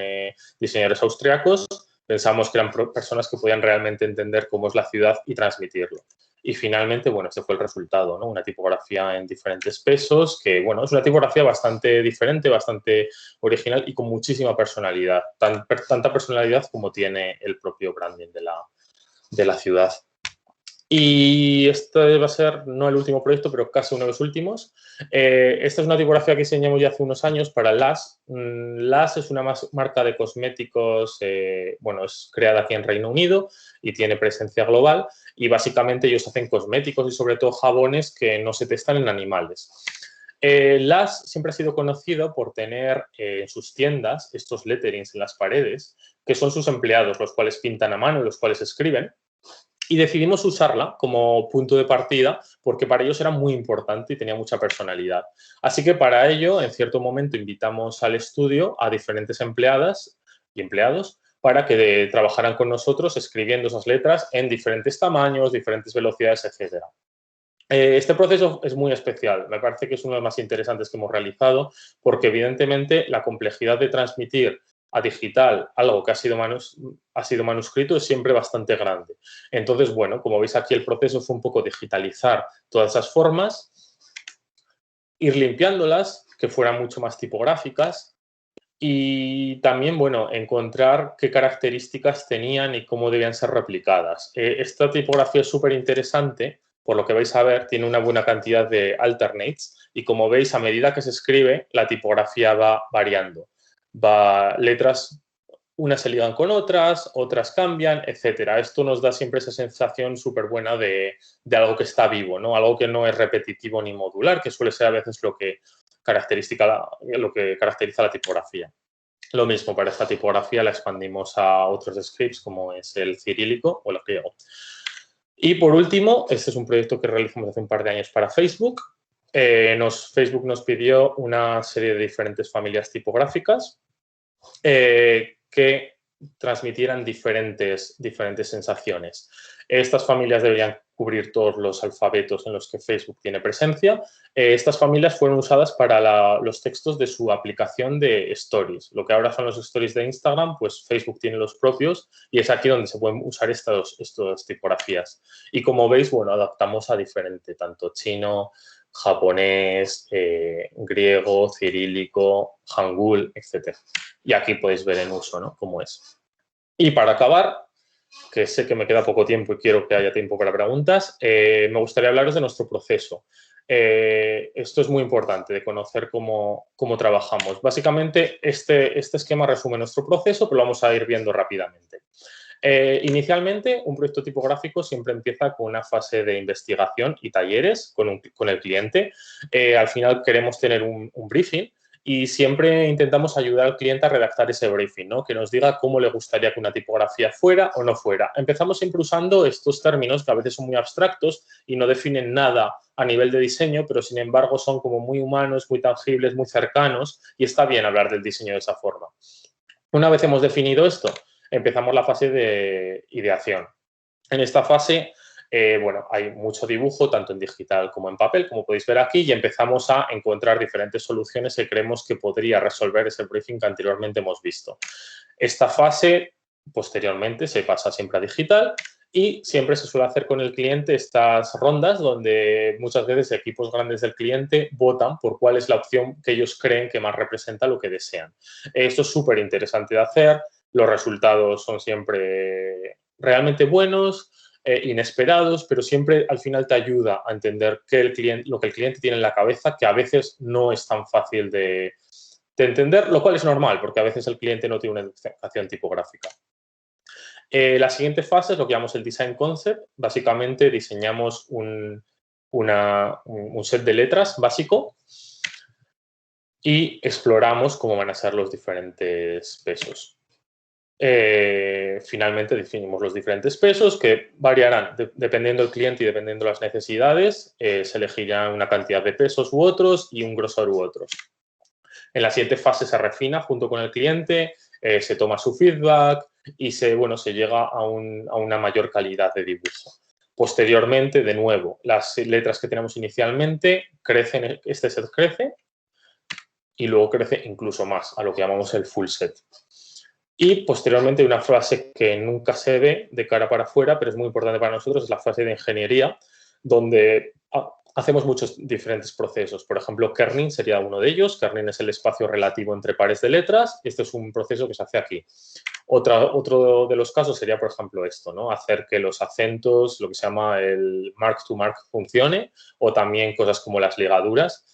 diseñadores austriacos. Pensamos que eran personas que podían realmente entender cómo es la ciudad y transmitirlo. Y finalmente, bueno, este fue el resultado, ¿no? Una tipografía en diferentes pesos, que, bueno, es una tipografía bastante diferente, bastante original y con muchísima personalidad. Tanta personalidad como tiene el propio branding de la ciudad. Y este va a ser, no el último proyecto, pero casi uno de los últimos. Esta es una tipografía que diseñamos ya hace unos años para LAS. LAS es una marca de cosméticos, bueno, es creada aquí en Reino Unido y tiene presencia global. Y básicamente ellos hacen cosméticos y sobre todo jabones que no se testan en animales. LAS siempre ha sido conocido por tener en sus tiendas estos letterings en las paredes, que son sus empleados, los cuales pintan a mano y los cuales escriben. Y decidimos usarla como punto de partida porque para ellos era muy importante y tenía mucha personalidad. Así que para ello, en cierto momento, invitamos al estudio a diferentes empleadas y empleados para que trabajaran con nosotros escribiendo esas letras en diferentes tamaños, diferentes velocidades, etc. Este proceso es muy especial. Me parece que es uno de los más interesantes que hemos realizado porque, evidentemente, la complejidad de transmitir a digital algo que ha sido manuscrito es siempre bastante grande. Entonces, bueno, como veis aquí el proceso fue un poco digitalizar todas esas formas, ir limpiándolas, que fueran mucho más tipográficas y también, bueno, encontrar qué características tenían y cómo debían ser replicadas. Esta tipografía es súper interesante, por lo que vais a ver, tiene una buena cantidad de alternates y como veis, a medida que se escribe, la tipografía va variando. Letras, unas se ligan con otras, otras cambian, etcétera. Esto nos da siempre esa sensación súper buena de algo que está vivo, ¿no? Algo que no es repetitivo ni modular, que suele ser a veces lo que caracteriza la tipografía. Lo mismo para esta tipografía la expandimos a otros scripts como es el cirílico o el griego. Y por último, este es un proyecto que realizamos hace un par de años para Facebook. Facebook nos pidió una serie de diferentes familias tipográficas que transmitieran diferentes sensaciones. Estas familias deberían cubrir todos los alfabetos en los que Facebook tiene presencia. Estas familias fueron usadas para los textos de su aplicación de Stories. Lo que ahora son los Stories de Instagram, pues Facebook tiene los propios y es aquí donde se pueden usar estas tipografías. Y como veis, bueno, adaptamos a diferente, tanto chino, japonés, griego, cirílico, hangul, etc. Y aquí podéis ver en uso, ¿no?, cómo es. Y para acabar, que sé que me queda poco tiempo y quiero que haya tiempo para preguntas, me gustaría hablaros de nuestro proceso. Esto es muy importante, de conocer cómo trabajamos. Básicamente, este esquema resume nuestro proceso, pero lo vamos a ir viendo rápidamente. Inicialmente, un proyecto tipográfico siempre empieza con una fase de investigación y talleres con el cliente. Al final queremos tener un briefing y siempre intentamos ayudar al cliente a redactar ese briefing, ¿no?, que nos diga cómo le gustaría que una tipografía fuera o no fuera. Empezamos siempre usando estos términos que a veces son muy abstractos y no definen nada a nivel de diseño, pero sin embargo son como muy humanos, muy tangibles, muy cercanos y está bien hablar del diseño de esa forma. Una vez hemos definido esto, empezamos la fase de ideación. En esta fase, bueno, hay mucho dibujo, tanto en digital como en papel, como podéis ver aquí, y empezamos a encontrar diferentes soluciones que creemos que podría resolver ese briefing que anteriormente hemos visto. Esta fase, posteriormente, se pasa siempre a digital y siempre se suele hacer con el cliente estas rondas donde muchas veces equipos grandes del cliente votan por cuál es la opción que ellos creen que más representa lo que desean. Esto es súper interesante de hacer. Los resultados son siempre realmente buenos, inesperados, pero siempre al final te ayuda a entender lo que el cliente tiene en la cabeza, que a veces no es tan fácil de entender, lo cual es normal, porque a veces el cliente no tiene una educación tipográfica. La siguiente fase es lo que llamamos el design concept. Básicamente diseñamos un set de letras básico y exploramos cómo van a ser los diferentes pesos. Finalmente definimos los diferentes pesos que variarán dependiendo del cliente y dependiendo de las necesidades. Se elegirán una cantidad de pesos u otros y un grosor u otros. En la siguiente fase se refina junto con el cliente, se toma su feedback y se llega a una mayor calidad de dibujo. Posteriormente, de nuevo, las letras que tenemos inicialmente crecen, este set crece y luego crece incluso más, a lo que llamamos el full set. Y posteriormente una frase que nunca se ve de cara para afuera, pero es muy importante para nosotros, es la frase de ingeniería, donde hacemos muchos diferentes procesos. Por ejemplo, kerning sería uno de ellos. Kerning es el espacio relativo entre pares de letras. Este es un proceso que se hace aquí. Otro de los casos sería, por ejemplo, esto, ¿no? Hacer que los acentos, lo que se llama el mark to mark, funcione, o también cosas como las ligaduras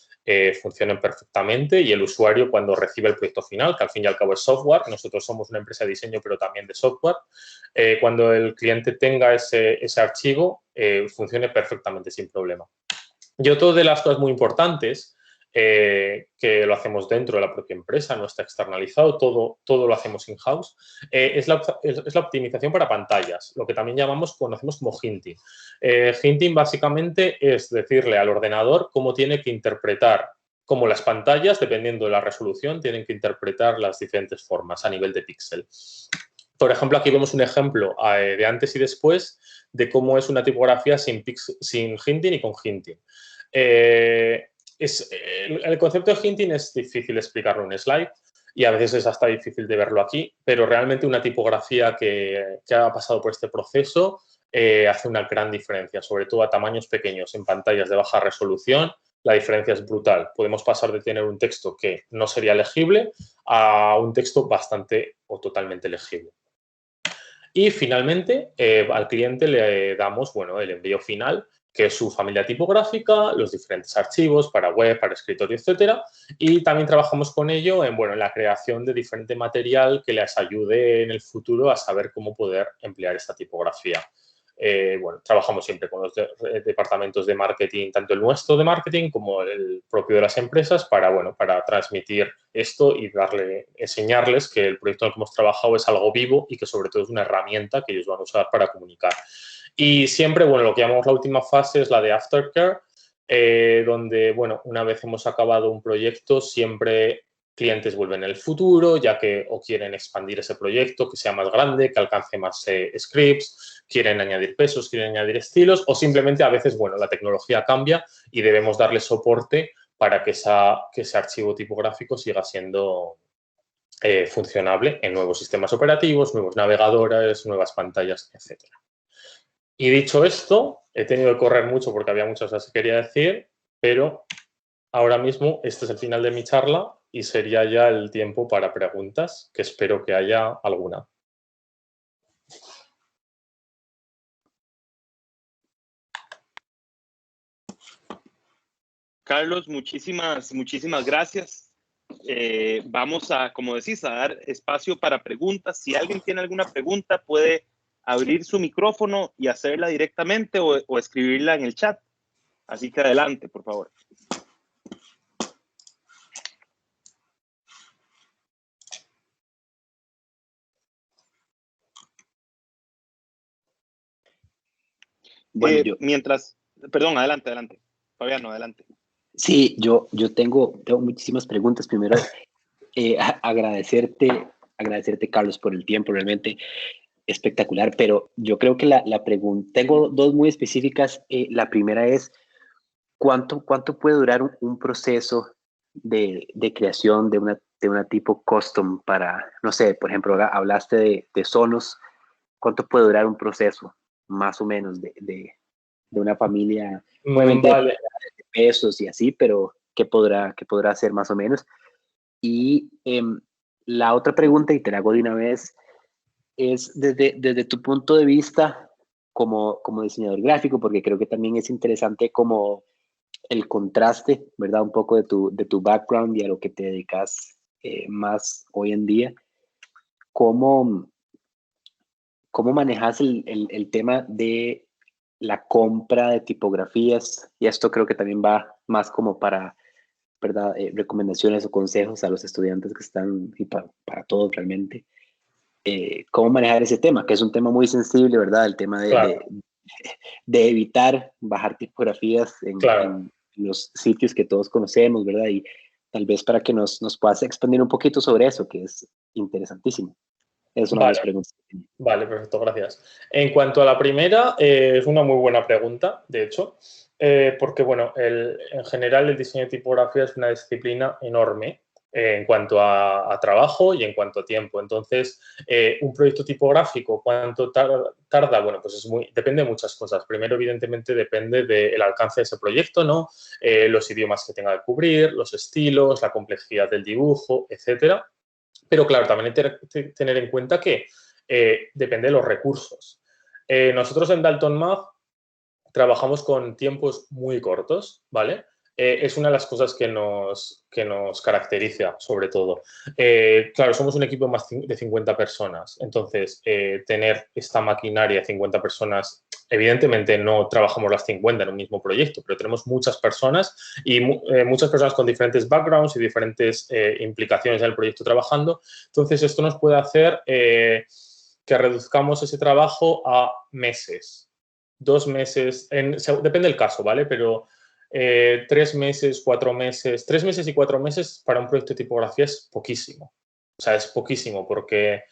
funcionen perfectamente, y el usuario, cuando recibe el proyecto final, que al fin y al cabo es software, nosotros somos una empresa de diseño pero también de software, cuando el cliente tenga ese archivo, funcione perfectamente sin problema. Y otra de las cosas muy importantes, que lo hacemos dentro de la propia empresa, no está externalizado, todo lo hacemos in-house, es la optimización para pantallas, lo que también conocemos como hinting. Hinting básicamente es decirle al ordenador cómo tiene que interpretar, cómo las pantallas, dependiendo de la resolución, tienen que interpretar las diferentes formas a nivel de píxel. Por ejemplo, aquí vemos un ejemplo de antes y después de cómo es una tipografía sin hinting y con hinting. El concepto de hinting es difícil explicarlo en un slide y a veces es hasta difícil de verlo aquí, pero realmente una tipografía que ha pasado por este proceso hace una gran diferencia, sobre todo a tamaños pequeños, en pantallas de baja resolución. La diferencia es brutal. Podemos pasar de tener un texto que no sería legible a un texto bastante o totalmente legible. Y finalmente, al cliente le damos, bueno, el envío final, que es su familia tipográfica, los diferentes archivos para web, para escritorio, etcétera. Y también trabajamos con ello en la creación de diferente material que les ayude en el futuro a saber cómo poder emplear esta tipografía. Trabajamos siempre con los departamentos de marketing, tanto el nuestro de marketing como el propio de las empresas, para transmitir esto y enseñarles que el proyecto en el que hemos trabajado es algo vivo y que sobre todo es una herramienta que ellos van a usar para comunicar. Y siempre, lo que llamamos la última fase es la de aftercare, donde, una vez hemos acabado un proyecto, siempre clientes vuelven en el futuro, ya que o quieren expandir ese proyecto, que sea más grande, que alcance más scripts, quieren añadir pesos, quieren añadir estilos, o simplemente a veces, la tecnología cambia y debemos darle soporte para que ese archivo tipográfico siga siendo funcionable en nuevos sistemas operativos, nuevos navegadores, nuevas pantallas, etc. Y dicho esto, he tenido que correr mucho porque había muchas cosas que quería decir, pero ahora mismo este es el final de mi charla y sería ya el tiempo para preguntas, que espero que haya alguna. Carlos, muchísimas gracias. Vamos a, como decís, a dar espacio para preguntas. Si alguien tiene alguna pregunta, puede abrir su micrófono y hacerla directamente o escribirla en el chat. Así que adelante, por favor. Perdón, adelante. Fabiano, adelante. Sí, yo tengo muchísimas preguntas. Primero, agradecerte, Carlos, por el tiempo, realmente espectacular, pero yo creo que la pregunta, tengo dos muy específicas. La primera es, ¿cuánto puede durar un proceso de creación de una tipo custom para, no sé, por ejemplo, hablaste de Sonos, ¿cuánto puede durar un proceso, más o menos, de una familia? Obviamente, Vale. de pesos y así, pero ¿qué podrá hacer más o menos? Y la otra pregunta, y te la hago de una vez, es desde tu punto de vista como diseñador gráfico, porque creo que también es interesante como el contraste, ¿verdad? Un poco de tu background y a lo que te dedicas más hoy en día. ¿Cómo manejas el tema de la compra de tipografías? Y esto creo que también va más como para, ¿verdad? Recomendaciones o consejos a los estudiantes que están, y para todos realmente. ¿Cómo manejar ese tema? Que es un tema muy sensible, ¿verdad? El tema de evitar bajar tipografías en los sitios que todos conocemos, ¿verdad? Y tal vez para que nos puedas expandir un poquito sobre eso, que es interesantísimo. Es una de las preguntas. Vale, perfecto, gracias. En cuanto a la primera, es una muy buena pregunta, de hecho, porque, bueno, en general el diseño de tipografía es una disciplina enorme en cuanto a trabajo y en cuanto a tiempo. Entonces, un proyecto tipográfico, ¿cuánto tarda? Bueno, pues depende de muchas cosas. Primero, evidentemente, depende del alcance de ese proyecto, ¿no? Los idiomas que tenga que cubrir, los estilos, la complejidad del dibujo, etcétera. Pero, claro, también hay que tener en cuenta que depende de los recursos. Nosotros en Dalton Mag trabajamos con tiempos muy cortos, ¿vale? Es una de las cosas que nos caracteriza, sobre todo. Claro, somos un equipo de 50 personas, entonces tener esta maquinaria de 50 personas, evidentemente no trabajamos las 50 en un mismo proyecto, pero tenemos muchas personas y muchas personas con diferentes backgrounds y diferentes implicaciones en el proyecto trabajando. Entonces, esto nos puede hacer que reduzcamos ese trabajo a meses. 2 meses, depende del caso, ¿vale? Pero 3 meses, 4 meses, 3 meses y 4 meses para un proyecto de tipografía es poquísimo. O sea, es poquísimo porque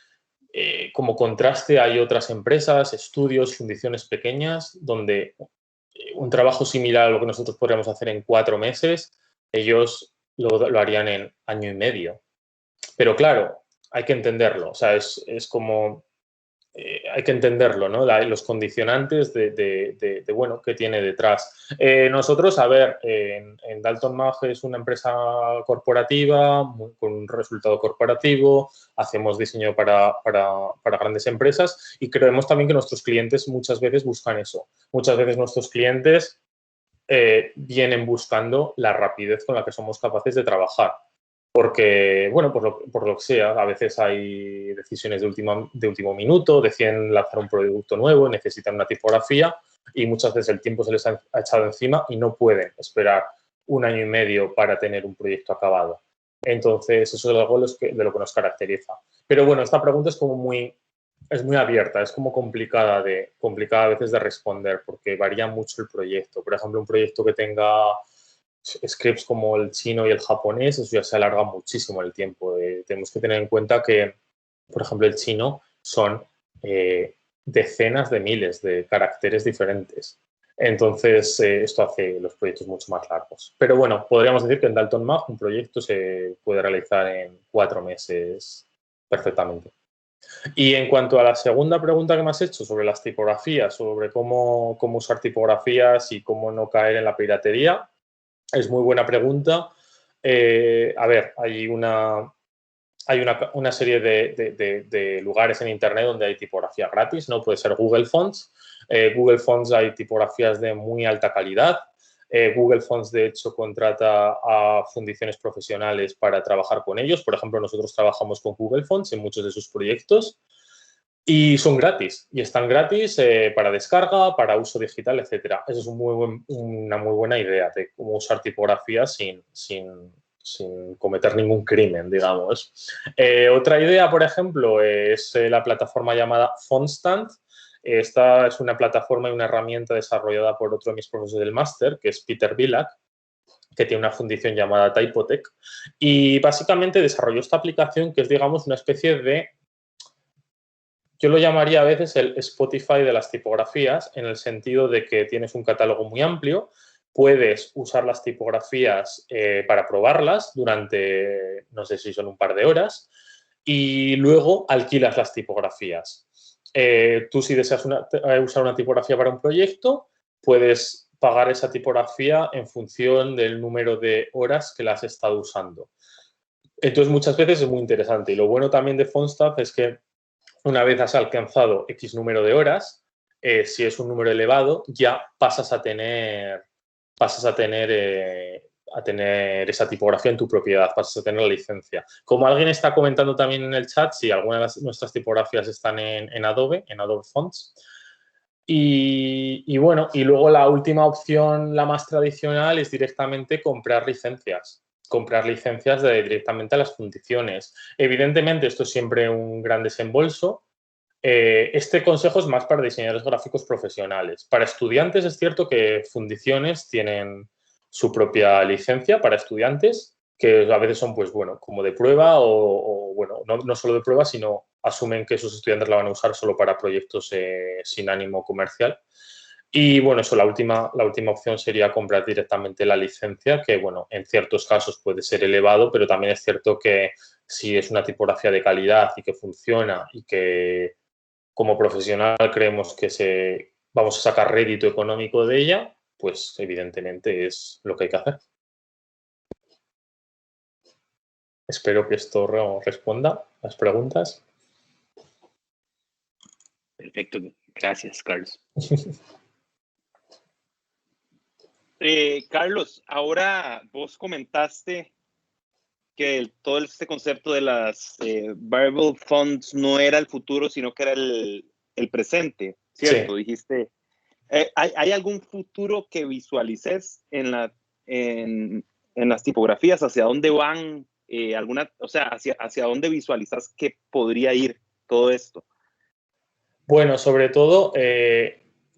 como contraste hay otras empresas, estudios, fundiciones pequeñas donde un trabajo similar a lo que nosotros podríamos hacer en 4 meses, ellos lo harían en año y medio. Pero claro, hay que entenderlo. O sea, es como... hay que entenderlo, ¿no? Los condicionantes bueno, que tiene detrás. Nosotros, a ver, en Dalton Mag es una empresa corporativa con un resultado corporativo, hacemos diseño para grandes empresas y creemos también que nuestros clientes muchas veces buscan eso. Muchas veces nuestros clientes vienen buscando la rapidez con la que somos capaces de trabajar. Porque, bueno, por lo que sea, a veces hay decisiones de último minuto, deciden lanzar un producto nuevo, necesitan una tipografía y muchas veces el tiempo se les ha echado encima y no pueden esperar 1 año y medio para tener un proyecto acabado. Entonces, eso es algo de lo que nos caracteriza. Pero bueno, esta pregunta es muy abierta, es como complicada a veces de responder porque varía mucho el proyecto. Por ejemplo, un proyecto que tenga scripts como el chino y el japonés, eso ya se alarga muchísimo el tiempo. Tenemos que tener en cuenta que, por ejemplo, el chino son decenas de miles de caracteres diferentes. Entonces, esto hace los proyectos mucho más largos. Pero bueno, podríamos decir que en Dalton Mag un proyecto se puede realizar en 4 meses perfectamente. Y en cuanto a la segunda pregunta que me has hecho sobre las tipografías, sobre cómo usar tipografías y cómo no caer en la piratería, es muy buena pregunta. A ver, hay una serie de lugares en Internet donde hay tipografía gratis, ¿no? Puede ser Google Fonts. Google Fonts hay tipografías de muy alta calidad. Google Fonts, de hecho, contrata a fundiciones profesionales para trabajar con ellos. Por ejemplo, nosotros trabajamos con Google Fonts en muchos de sus proyectos. Y son gratis, y están gratis para descarga, para uso digital, etcétera. Eso es una muy buena idea de cómo usar tipografía sin cometer ningún crimen, digamos. Otra idea, por ejemplo, es la plataforma llamada FontStand. Esta es una plataforma y una herramienta desarrollada por otro de mis profesores del máster, que es Peter Villak, que tiene una fundición llamada Typotech. Y básicamente desarrolló esta aplicación que es, digamos, una especie de... Yo lo llamaría a veces el Spotify de las tipografías, en el sentido de que tienes un catálogo muy amplio, puedes usar las tipografías para probarlas durante, no sé si son un par de horas, y luego alquilas las tipografías. Tú, si deseas usar una tipografía para un proyecto, puedes pagar esa tipografía en función del número de horas que la has estado usando. Entonces, muchas veces es muy interesante. Y lo bueno también de FontStand es que una vez has alcanzado X número de horas, si es un número elevado, ya pasas a tener esa tipografía en tu propiedad, pasas a tener la licencia. Como alguien está comentando también en el chat, si algunas de nuestras tipografías están en Adobe Fonts. Y bueno, y luego la última opción, la más tradicional, es directamente comprar licencias directamente a las fundiciones. Evidentemente, esto es siempre un gran desembolso. Este consejo es más para diseñadores gráficos profesionales. Para estudiantes es cierto que fundiciones tienen su propia licencia para estudiantes, que a veces son, pues bueno, como de prueba o bueno, no solo de prueba, sino asumen que sus estudiantes la van a usar solo para proyectos sin ánimo comercial. Y bueno, eso, la última opción sería comprar directamente la licencia, que bueno, en ciertos casos puede ser elevado, pero también es cierto que si es una tipografía de calidad y que funciona y que como profesional creemos que vamos a sacar rédito económico de ella, pues evidentemente es lo que hay que hacer. Espero que esto responda las preguntas. Perfecto, gracias, Carlos. Carlos, ahora vos comentaste que todo este concepto de las variable funds no era el futuro, sino que era el presente, ¿cierto? Sí. Dijiste, ¿hay algún futuro que visualices en las tipografías? ¿Hacia dónde van? O sea, ¿hacia dónde visualizas que podría ir todo esto? Bueno, sobre todo,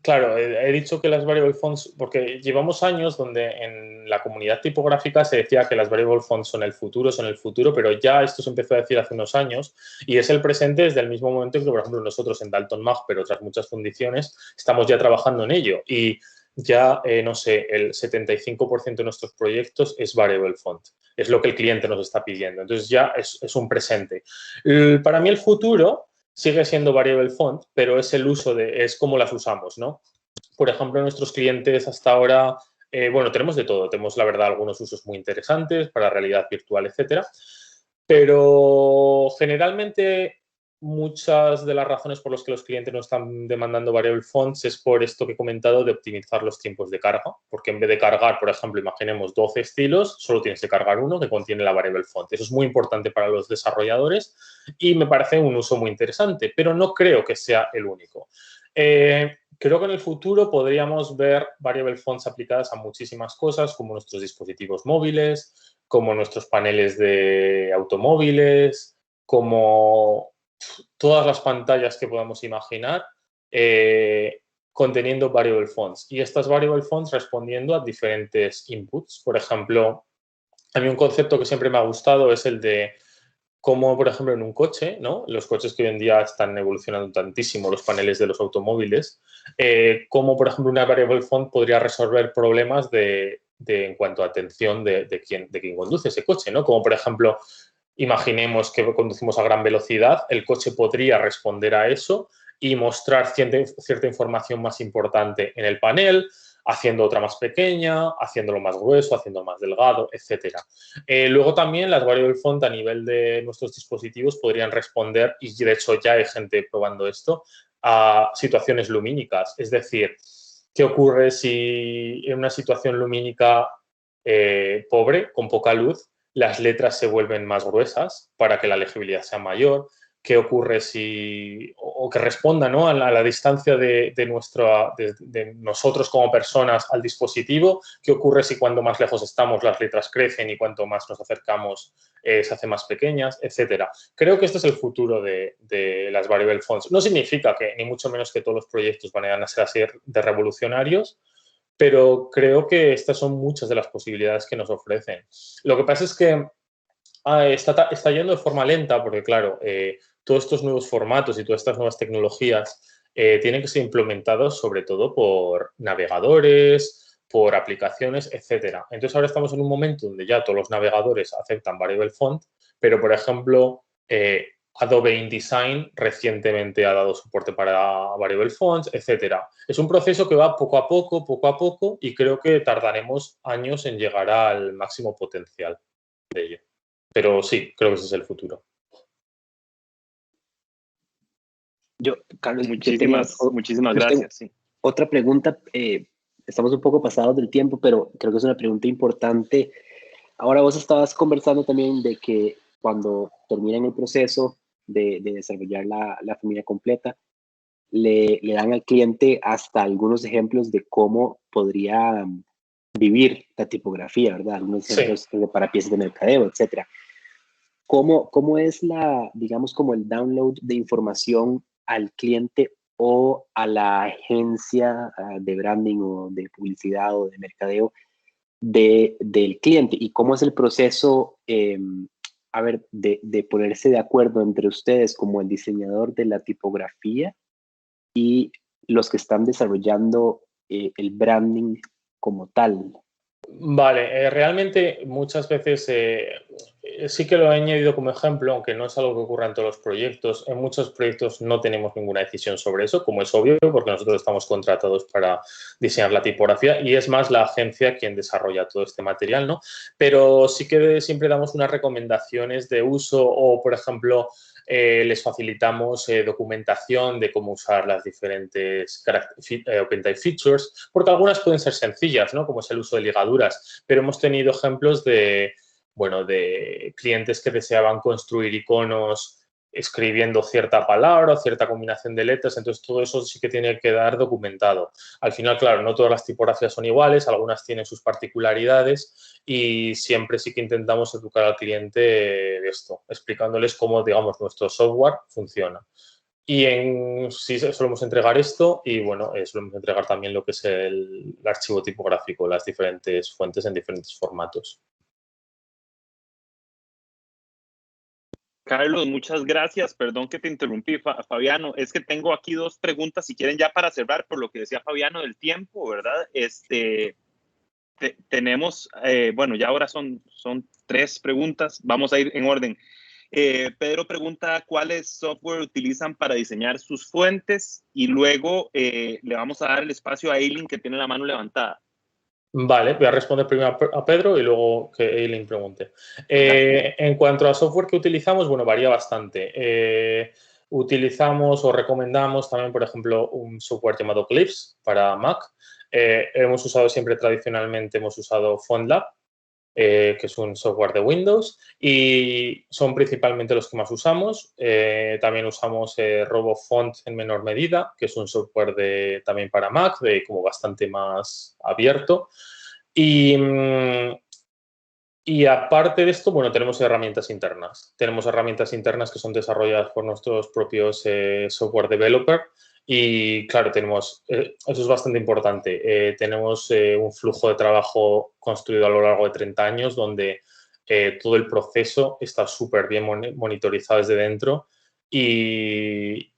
claro, he dicho que las variable fonts, porque llevamos años donde en la comunidad tipográfica se decía que las variable fonts son el futuro, pero ya esto se empezó a decir hace unos años y es el presente desde el mismo momento en que, por ejemplo, nosotros en Dalton Mag, pero otras muchas fundiciones, estamos ya trabajando en ello y ya, no sé, el 75% de nuestros proyectos es variable font. Es lo que el cliente nos está pidiendo. Entonces ya es un presente. Para mí el futuro sigue siendo variable font, pero es el uso es cómo las usamos, ¿no? Por ejemplo, nuestros clientes hasta ahora, bueno, tenemos de todo. Tenemos, la verdad, algunos usos muy interesantes para realidad virtual, etcétera. Pero generalmente muchas de las razones por las que los clientes nos están demandando variable fonts es por esto que he comentado de optimizar los tiempos de carga, porque en vez de cargar, por ejemplo, imaginemos 12 estilos, solo tienes que cargar uno que contiene la variable font. Eso es muy importante para los desarrolladores y me parece un uso muy interesante, pero no creo que sea el único. Creo que en el futuro podríamos ver variable fonts aplicadas a muchísimas cosas, como nuestros dispositivos móviles, como nuestros paneles de automóviles, como todas las pantallas que podamos imaginar, conteniendo variable fonts. Y estas variable fonts respondiendo a diferentes inputs. Por ejemplo, a mí un concepto que siempre me ha gustado es el de cómo, por ejemplo, en un coche, ¿no? Los coches que hoy en día están evolucionando tantísimo, los paneles de los automóviles, cómo, por ejemplo, una variable font podría resolver problemas en cuanto a atención de quien conduce ese coche, ¿no? Como, por ejemplo, imaginemos que conducimos a gran velocidad, el coche podría responder a eso y mostrar cierta información más importante en el panel, haciendo otra más pequeña, haciéndolo más grueso, haciéndolo más delgado, etc. Luego también las variable font a nivel de nuestros dispositivos podrían responder, y de hecho ya hay gente probando esto, a situaciones lumínicas. Es decir, ¿qué ocurre si en una situación lumínica pobre, con poca luz, las letras se vuelven más gruesas para que la legibilidad sea mayor? ¿Qué ocurre o que responda, ¿no?, a la distancia de nosotros como personas al dispositivo? ¿Qué ocurre si cuanto más lejos estamos las letras crecen y cuanto más nos acercamos se hacen más pequeñas, etcétera? Creo que este es el futuro de las variable fonts. No significa que, ni mucho menos que todos los proyectos van a ser así de revolucionarios, pero creo que estas son muchas de las posibilidades que nos ofrecen. Lo que pasa es que está yendo de forma lenta porque, claro, todos estos nuevos formatos y todas estas nuevas tecnologías tienen que ser implementados sobre todo por navegadores, por aplicaciones, etcétera. Entonces, ahora estamos en un momento donde ya todos los navegadores aceptan variable font, pero, por ejemplo, Adobe InDesign recientemente ha dado soporte para variable fonts, etcétera. Es un proceso que va poco a poco, y creo que tardaremos años en llegar al máximo potencial de ello. Pero sí, creo que ese es el futuro. Carlos, muchísimas gracias. Sí. Otra pregunta, estamos un poco pasados del tiempo, pero creo que es una pregunta importante. Ahora vos estabas conversando también de que cuando terminan el proceso de desarrollar la familia completa, le dan al cliente hasta algunos ejemplos de cómo podría vivir la tipografía, ¿verdad? Algunos ejemplos para piezas de mercadeo, etcétera. ¿Cómo es digamos, como el download de información al cliente o a la agencia de branding o de publicidad o de mercadeo del cliente? ¿Y cómo es el proceso a ver, de ponerse de acuerdo entre ustedes como el diseñador de la tipografía y los que están desarrollando el branding como tal? Vale, realmente muchas veces sí que lo he añadido como ejemplo, aunque no es algo que ocurra en todos los proyectos. En muchos proyectos no tenemos ninguna decisión sobre eso, como es obvio, porque nosotros estamos contratados para diseñar la tipografía y es más la agencia quien desarrolla todo este material, ¿no? Pero sí que siempre damos unas recomendaciones de uso o, por ejemplo, les facilitamos documentación de cómo usar las diferentes OpenType features, porque algunas pueden ser sencillas, ¿no? Como es el uso de ligaduras, pero hemos tenido ejemplos de, bueno, de clientes que deseaban construir iconos escribiendo cierta palabra o cierta combinación de letras, entonces todo eso sí que tiene que quedar documentado. Al final, claro, no todas las tipografías son iguales, algunas tienen sus particularidades y siempre sí que intentamos educar al cliente de esto, explicándoles cómo, digamos, nuestro software funciona. Y sí solemos entregar esto y, bueno, solemos entregar también lo que es el archivo tipográfico, las diferentes fuentes en diferentes formatos. Carlos, muchas gracias. Perdón que te interrumpí, Fabiano. Es que tengo aquí dos preguntas, si quieren ya para cerrar, por lo que decía Fabiano del tiempo, ¿verdad? Tenemos, bueno, ya ahora son tres preguntas. Vamos a ir en orden. Pedro pregunta cuáles software utilizan para diseñar sus fuentes y luego le vamos a dar el espacio a Eileen, que tiene la mano levantada. Vale, voy a responder primero a Pedro y luego que Eileen pregunte. En cuanto a software que utilizamos, bueno, varía bastante. Utilizamos o recomendamos también, por ejemplo, un software llamado Clips para Mac. Hemos usado siempre tradicionalmente, hemos usado FontLab, que es un software de Windows y son principalmente los que más usamos. También usamos RoboFont en menor medida, que es un software también para Mac, como bastante más abierto. Y aparte de esto, bueno, tenemos herramientas internas. Tenemos herramientas internas que son desarrolladas por nuestros propios software developer. Y claro, eso es bastante importante. Tenemos un flujo de trabajo construido a lo largo de 30 años donde todo el proceso está súper bien monitorizado desde dentro y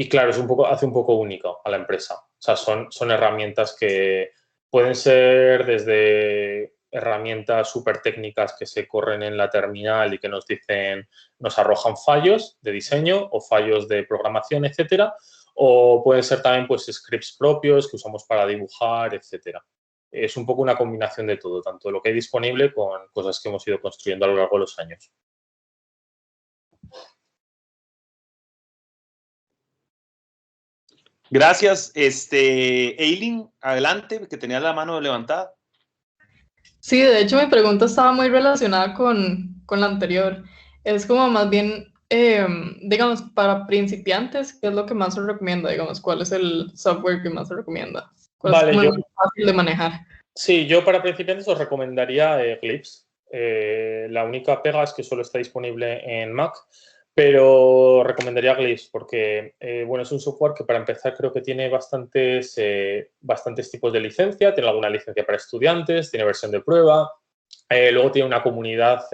claro, hace un poco único a la empresa. O sea, son herramientas que pueden ser desde herramientas súper técnicas que se corren en la terminal y que nos arrojan fallos de diseño o fallos de programación, etcétera. O pueden ser también pues scripts propios que usamos para dibujar, etcétera. Es un poco una combinación de todo, tanto lo que hay disponible con cosas que hemos ido construyendo a lo largo de los años. Gracias. Eileen, adelante, que tenía la mano levantada. Sí, de hecho mi pregunta estaba muy relacionada con la anterior. Es como más bien, digamos, para principiantes, ¿qué es lo que más se recomienda? Digamos, ¿cuál es el software que más se recomienda? ¿Cuál es como el más fácil de manejar? Sí, yo para principiantes os recomendaría Clips. La única pega es que solo está disponible en Mac, pero recomendaría Clips porque, bueno, es un software que para empezar creo que tiene bastantes tipos de licencia. Tiene alguna licencia para estudiantes, tiene versión de prueba. Luego tiene una comunidad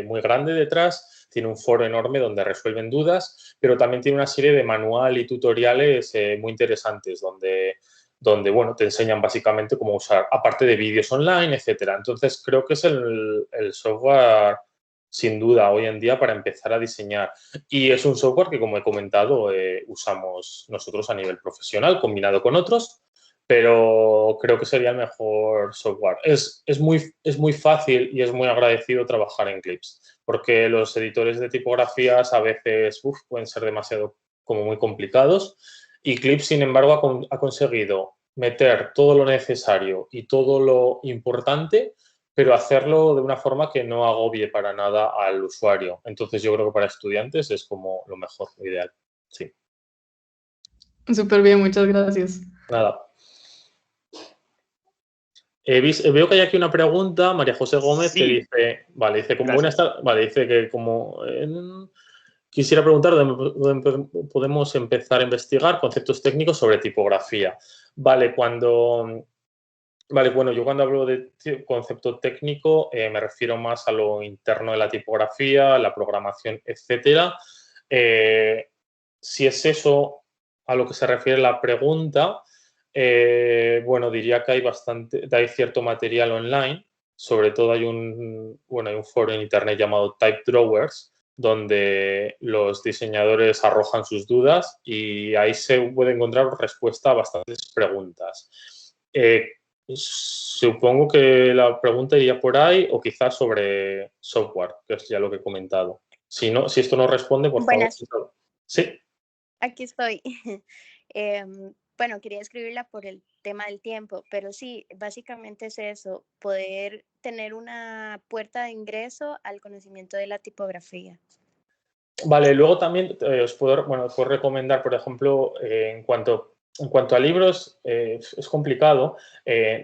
muy grande detrás, tiene un foro enorme donde resuelven dudas, pero también tiene una serie de manual y tutoriales muy interesantes donde, bueno, te enseñan básicamente cómo usar, aparte de vídeos online, etcétera. Entonces, creo que es el software, sin duda, hoy en día para empezar a diseñar. Y es un software que, como he comentado, usamos nosotros a nivel profesional, combinado con otros, pero creo que sería el mejor software. Es muy fácil y es muy agradecido trabajar en Clips, porque los editores de tipografías a veces pueden ser demasiado como muy complicados. Y Clips, sin embargo, ha conseguido meter todo lo necesario y todo lo importante, pero hacerlo de una forma que no agobie para nada al usuario. Entonces, yo creo que para estudiantes es como lo mejor, lo ideal. Sí. Súper bien, muchas gracias. Nada. Veo que hay aquí una pregunta, María José Gómez, sí, que dice, vale, dice, como buenas tardes, vale, dice que como quisiera preguntar dónde podemos empezar a investigar conceptos técnicos sobre tipografía. Vale, cuando Vale, bueno, yo cuando hablo de concepto técnico me refiero más a lo interno de la tipografía, la programación, etcétera. Si es eso a lo que se refiere la pregunta, bueno, diría que hay cierto material online. Sobre todo hay un foro en internet llamado TypeDrawers, donde los diseñadores arrojan sus dudas y ahí se puede encontrar respuesta a bastantes preguntas. Supongo que la pregunta iría por ahí o quizás sobre software, que es ya lo que he comentado. Si esto no responde, por Buenas. favor. Sí. Aquí estoy. Bueno, quería escribirla por el tema del tiempo, pero sí, básicamente es eso, poder tener una puerta de ingreso al conocimiento de la tipografía. Vale, luego también os puedo recomendar, por ejemplo, en cuanto a libros, es complicado,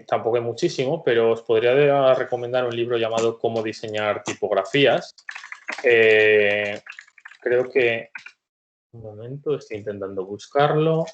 tampoco hay muchísimo, pero os podría recomendar un libro llamado Cómo diseñar tipografías. Creo que, un momento, estoy intentando buscarlo.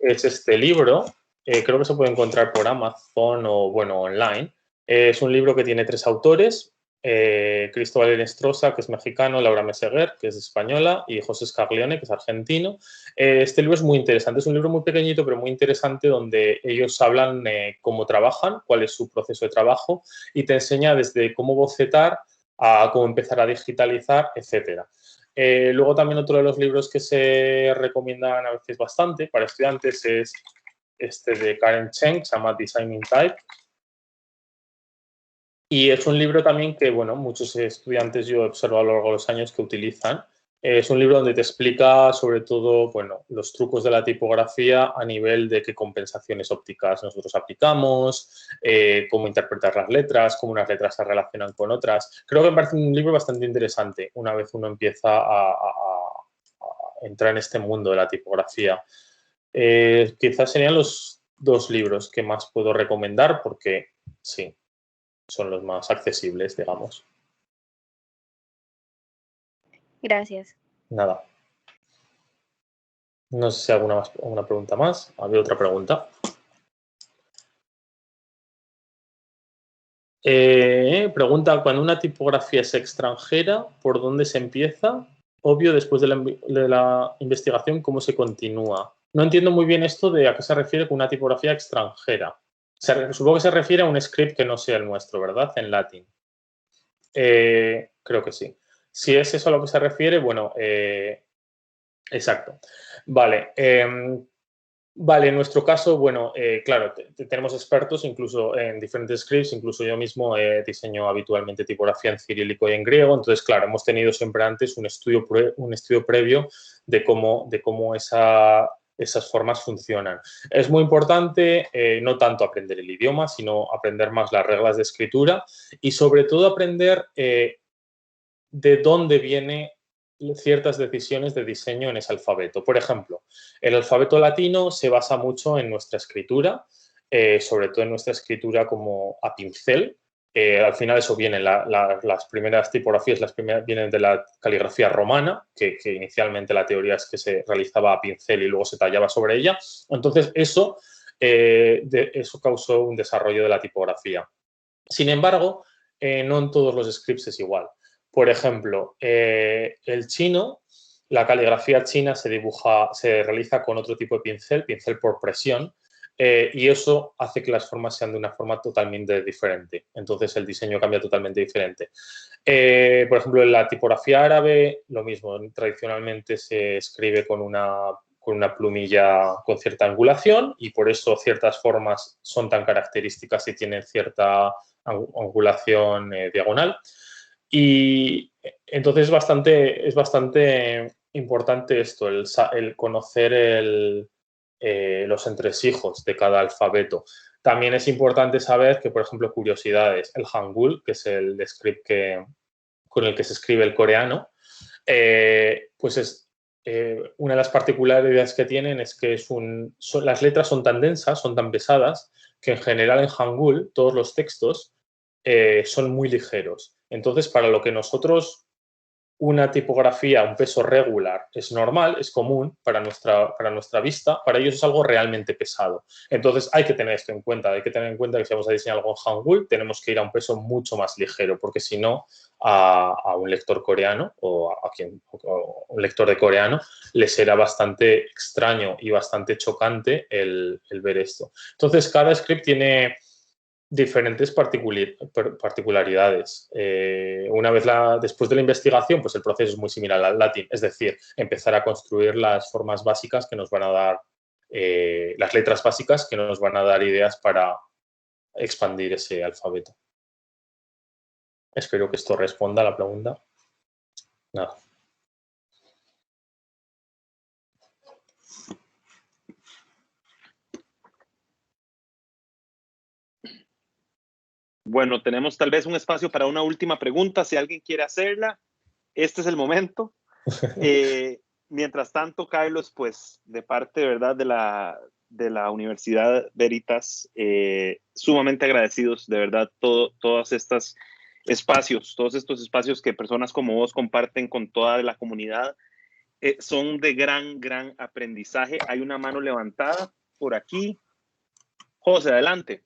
Es este libro, creo que se puede encontrar por Amazon o, bueno, online. Es un libro que tiene 3 autores. Cristóbal Enestrosa, que es mexicano, Laura Meseguer, que es española, y José Scaglione, que es argentino. Este libro es muy interesante, es un libro muy pequeñito, pero muy interesante, donde ellos hablan cómo trabajan, cuál es su proceso de trabajo, y te enseña desde cómo bocetar a cómo empezar a digitalizar, etcétera. Luego también otro de los libros que se recomiendan a veces bastante para estudiantes es este de Karen Cheng, que se llama Designing Type. Y es un libro también que, bueno, muchos estudiantes yo he observado a lo largo de los años que utilizan. Es un libro donde te explica sobre todo, bueno, los trucos de la tipografía a nivel de qué compensaciones ópticas nosotros aplicamos, cómo interpretar las letras, cómo unas letras se relacionan con otras. Creo que me parece un libro bastante interesante una vez uno empieza a entrar en este mundo de la tipografía. Quizás serían los 2 libros que más puedo recomendar porque, sí, son los más accesibles, digamos. Gracias. Nada. No sé si hay alguna pregunta más. ¿Había otra pregunta? Pregunta, cuando una tipografía es extranjera, ¿por dónde se empieza? Obvio, después de la investigación, ¿cómo se continúa? No entiendo muy bien esto de a qué se refiere con una tipografía extranjera. Supongo que se refiere a un script que no sea el nuestro, ¿verdad? En latín. Creo que sí. Si es eso a lo que se refiere, bueno, exacto. Vale. Vale, en nuestro caso, bueno, claro, tenemos expertos incluso en diferentes scripts, incluso yo mismo diseño habitualmente tipografía en cirílico y en griego, entonces, claro, hemos tenido siempre antes un estudio previo de cómo esas formas funcionan. Es muy importante no tanto aprender el idioma, sino aprender más las reglas de escritura y sobre todo aprender de dónde vienen ciertas decisiones de diseño en ese alfabeto. Por ejemplo, el alfabeto latino se basa mucho en nuestra escritura, sobre todo en nuestra escritura como a pincel. Al final eso vienen las primeras tipografías, vienen de la caligrafía romana, que inicialmente la teoría es que se realizaba a pincel y luego se tallaba sobre ella. Entonces eso causó un desarrollo de la tipografía. Sin embargo, no en todos los scripts es igual. Por ejemplo, el chino, la caligrafía china se realiza con otro tipo de pincel por presión, y eso hace que las formas sean de una forma totalmente diferente. Entonces, el diseño cambia totalmente diferente. Por ejemplo, en la tipografía árabe, lo mismo. Tradicionalmente se escribe con una plumilla con cierta angulación y por eso ciertas formas son tan características y tienen cierta angulación diagonal. Y entonces es bastante importante esto, el conocer los entresijos de cada alfabeto. También es importante saber que, por ejemplo, curiosidades, el Hangul, que es el script con el que se escribe el coreano, pues es una de las particularidades que tienen es que las letras son tan densas, son tan pesadas, que en general en Hangul todos los textos son muy ligeros. Entonces, para lo que nosotros una tipografía, un peso regular es normal, es común para nuestra vista, para ellos es algo realmente pesado. Entonces hay que tener esto en cuenta, hay que tener en cuenta que si vamos a diseñar algo en Hangul tenemos que ir a un peso mucho más ligero, porque si no a un lector coreano o un lector de coreano le será bastante extraño y bastante chocante el ver esto. Entonces cada script tiene diferentes particularidades. Una vez después de la investigación, pues el proceso es muy similar al latín, es decir, empezar a construir las formas básicas que nos van a dar, las letras básicas que nos van a dar ideas para expandir ese alfabeto. Espero que esto responda a la pregunta. Nada. Bueno, tenemos tal vez un espacio para una última pregunta. Si alguien quiere hacerla, este es el momento. Mientras tanto, Carlos, pues de parte, ¿verdad?, de la Universidad Veritas, sumamente agradecidos, de verdad, todos estos espacios que personas como vos comparten con toda la comunidad, son de gran aprendizaje. Hay una mano levantada por aquí. José, adelante.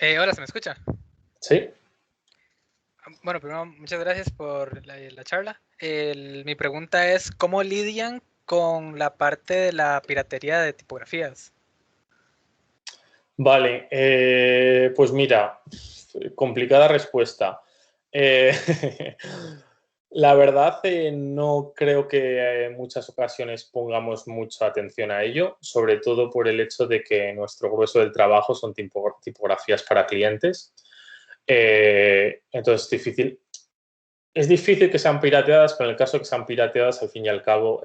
Hola, ¿se me escucha? Sí. Bueno, primero, muchas gracias por la charla. Mi pregunta es, ¿cómo lidian con la parte de la piratería de tipografías? Vale, pues mira, complicada respuesta. La verdad, no creo que en muchas ocasiones pongamos mucha atención a ello, sobre todo por el hecho de que nuestro grueso del trabajo son tipografías para clientes. Entonces es difícil que sean pirateadas, pero en el caso de que sean pirateadas, al fin y al cabo,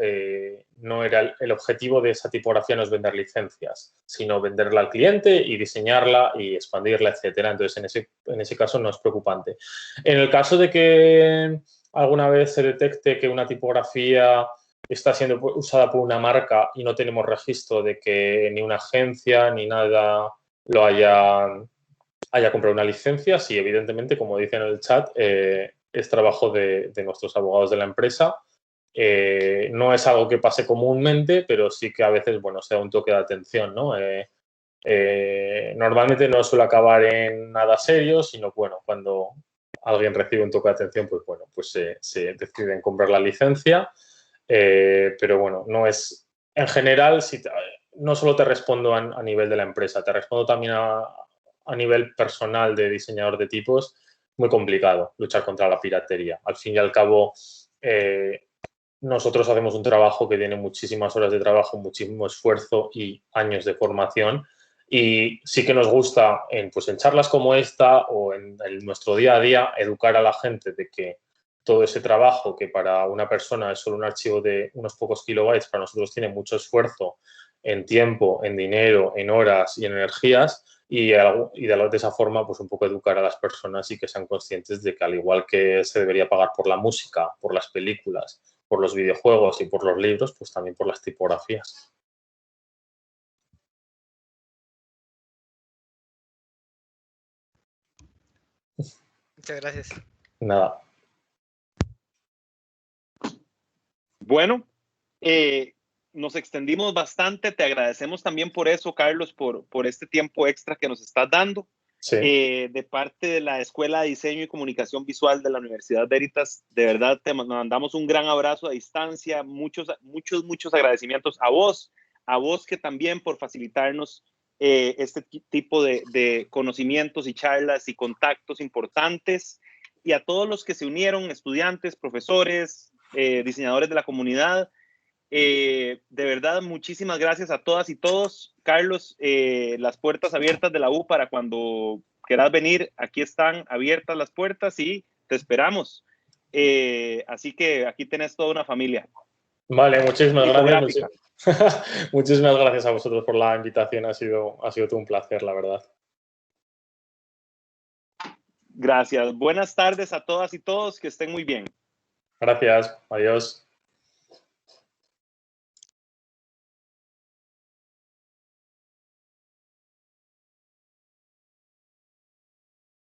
no era el objetivo de esa tipografía no es vender licencias, sino venderla al cliente y diseñarla y expandirla, etcétera. Entonces, en ese caso no es preocupante. En el caso de que alguna vez se detecte que una tipografía está siendo usada por una marca y no tenemos registro de que ni una agencia ni nada lo haya comprado una licencia, sí, evidentemente, como dice en el chat, es trabajo de nuestros abogados de la empresa. No es algo que pase comúnmente, pero sí que a veces, bueno, se da un toque de atención, ¿no? Normalmente no suele acabar en nada serio, sino, bueno, cuando alguien recibe un toque de atención, pues, bueno, pues se deciden comprar la licencia. Pero, bueno, no es... En general, no solo te respondo a nivel de la empresa, te respondo también a nivel personal de diseñador de tipos, muy complicado luchar contra la piratería. Al fin y al cabo, nosotros hacemos un trabajo que tiene muchísimas horas de trabajo, muchísimo esfuerzo y años de formación. Y sí que nos gusta pues en charlas como esta o en nuestro día a día educar a la gente de que todo ese trabajo que para una persona es solo un archivo de unos pocos kilobytes, para nosotros tiene mucho esfuerzo en tiempo, en dinero, en horas y en energías. Y de esa forma, pues un poco educar a las personas y que sean conscientes de que al igual que se debería pagar por la música, por las películas, por los videojuegos y por los libros, pues también por las tipografías. Muchas gracias. Nada. Bueno, nos extendimos bastante. Te agradecemos también por eso, Carlos, por este tiempo extra que nos estás dando. Sí. De parte de la Escuela de Diseño y Comunicación Visual de la Universidad Veritas, de verdad te mandamos un gran abrazo a distancia, muchos agradecimientos a vos que también por facilitarnos este tipo de conocimientos y charlas y contactos importantes, y a todos los que se unieron, estudiantes, profesores, diseñadores de la comunidad. De verdad, muchísimas gracias a todas y todos. Carlos, las puertas abiertas de la U para cuando quieras venir, aquí están abiertas las puertas y te esperamos. Así que aquí tenés toda una familia. Vale, muchísimas gracias. Muchísimas gracias a vosotros por la invitación. Ha sido todo un placer, la verdad. Gracias. Buenas tardes a todas y todos. Que estén muy bien. Gracias. Adiós.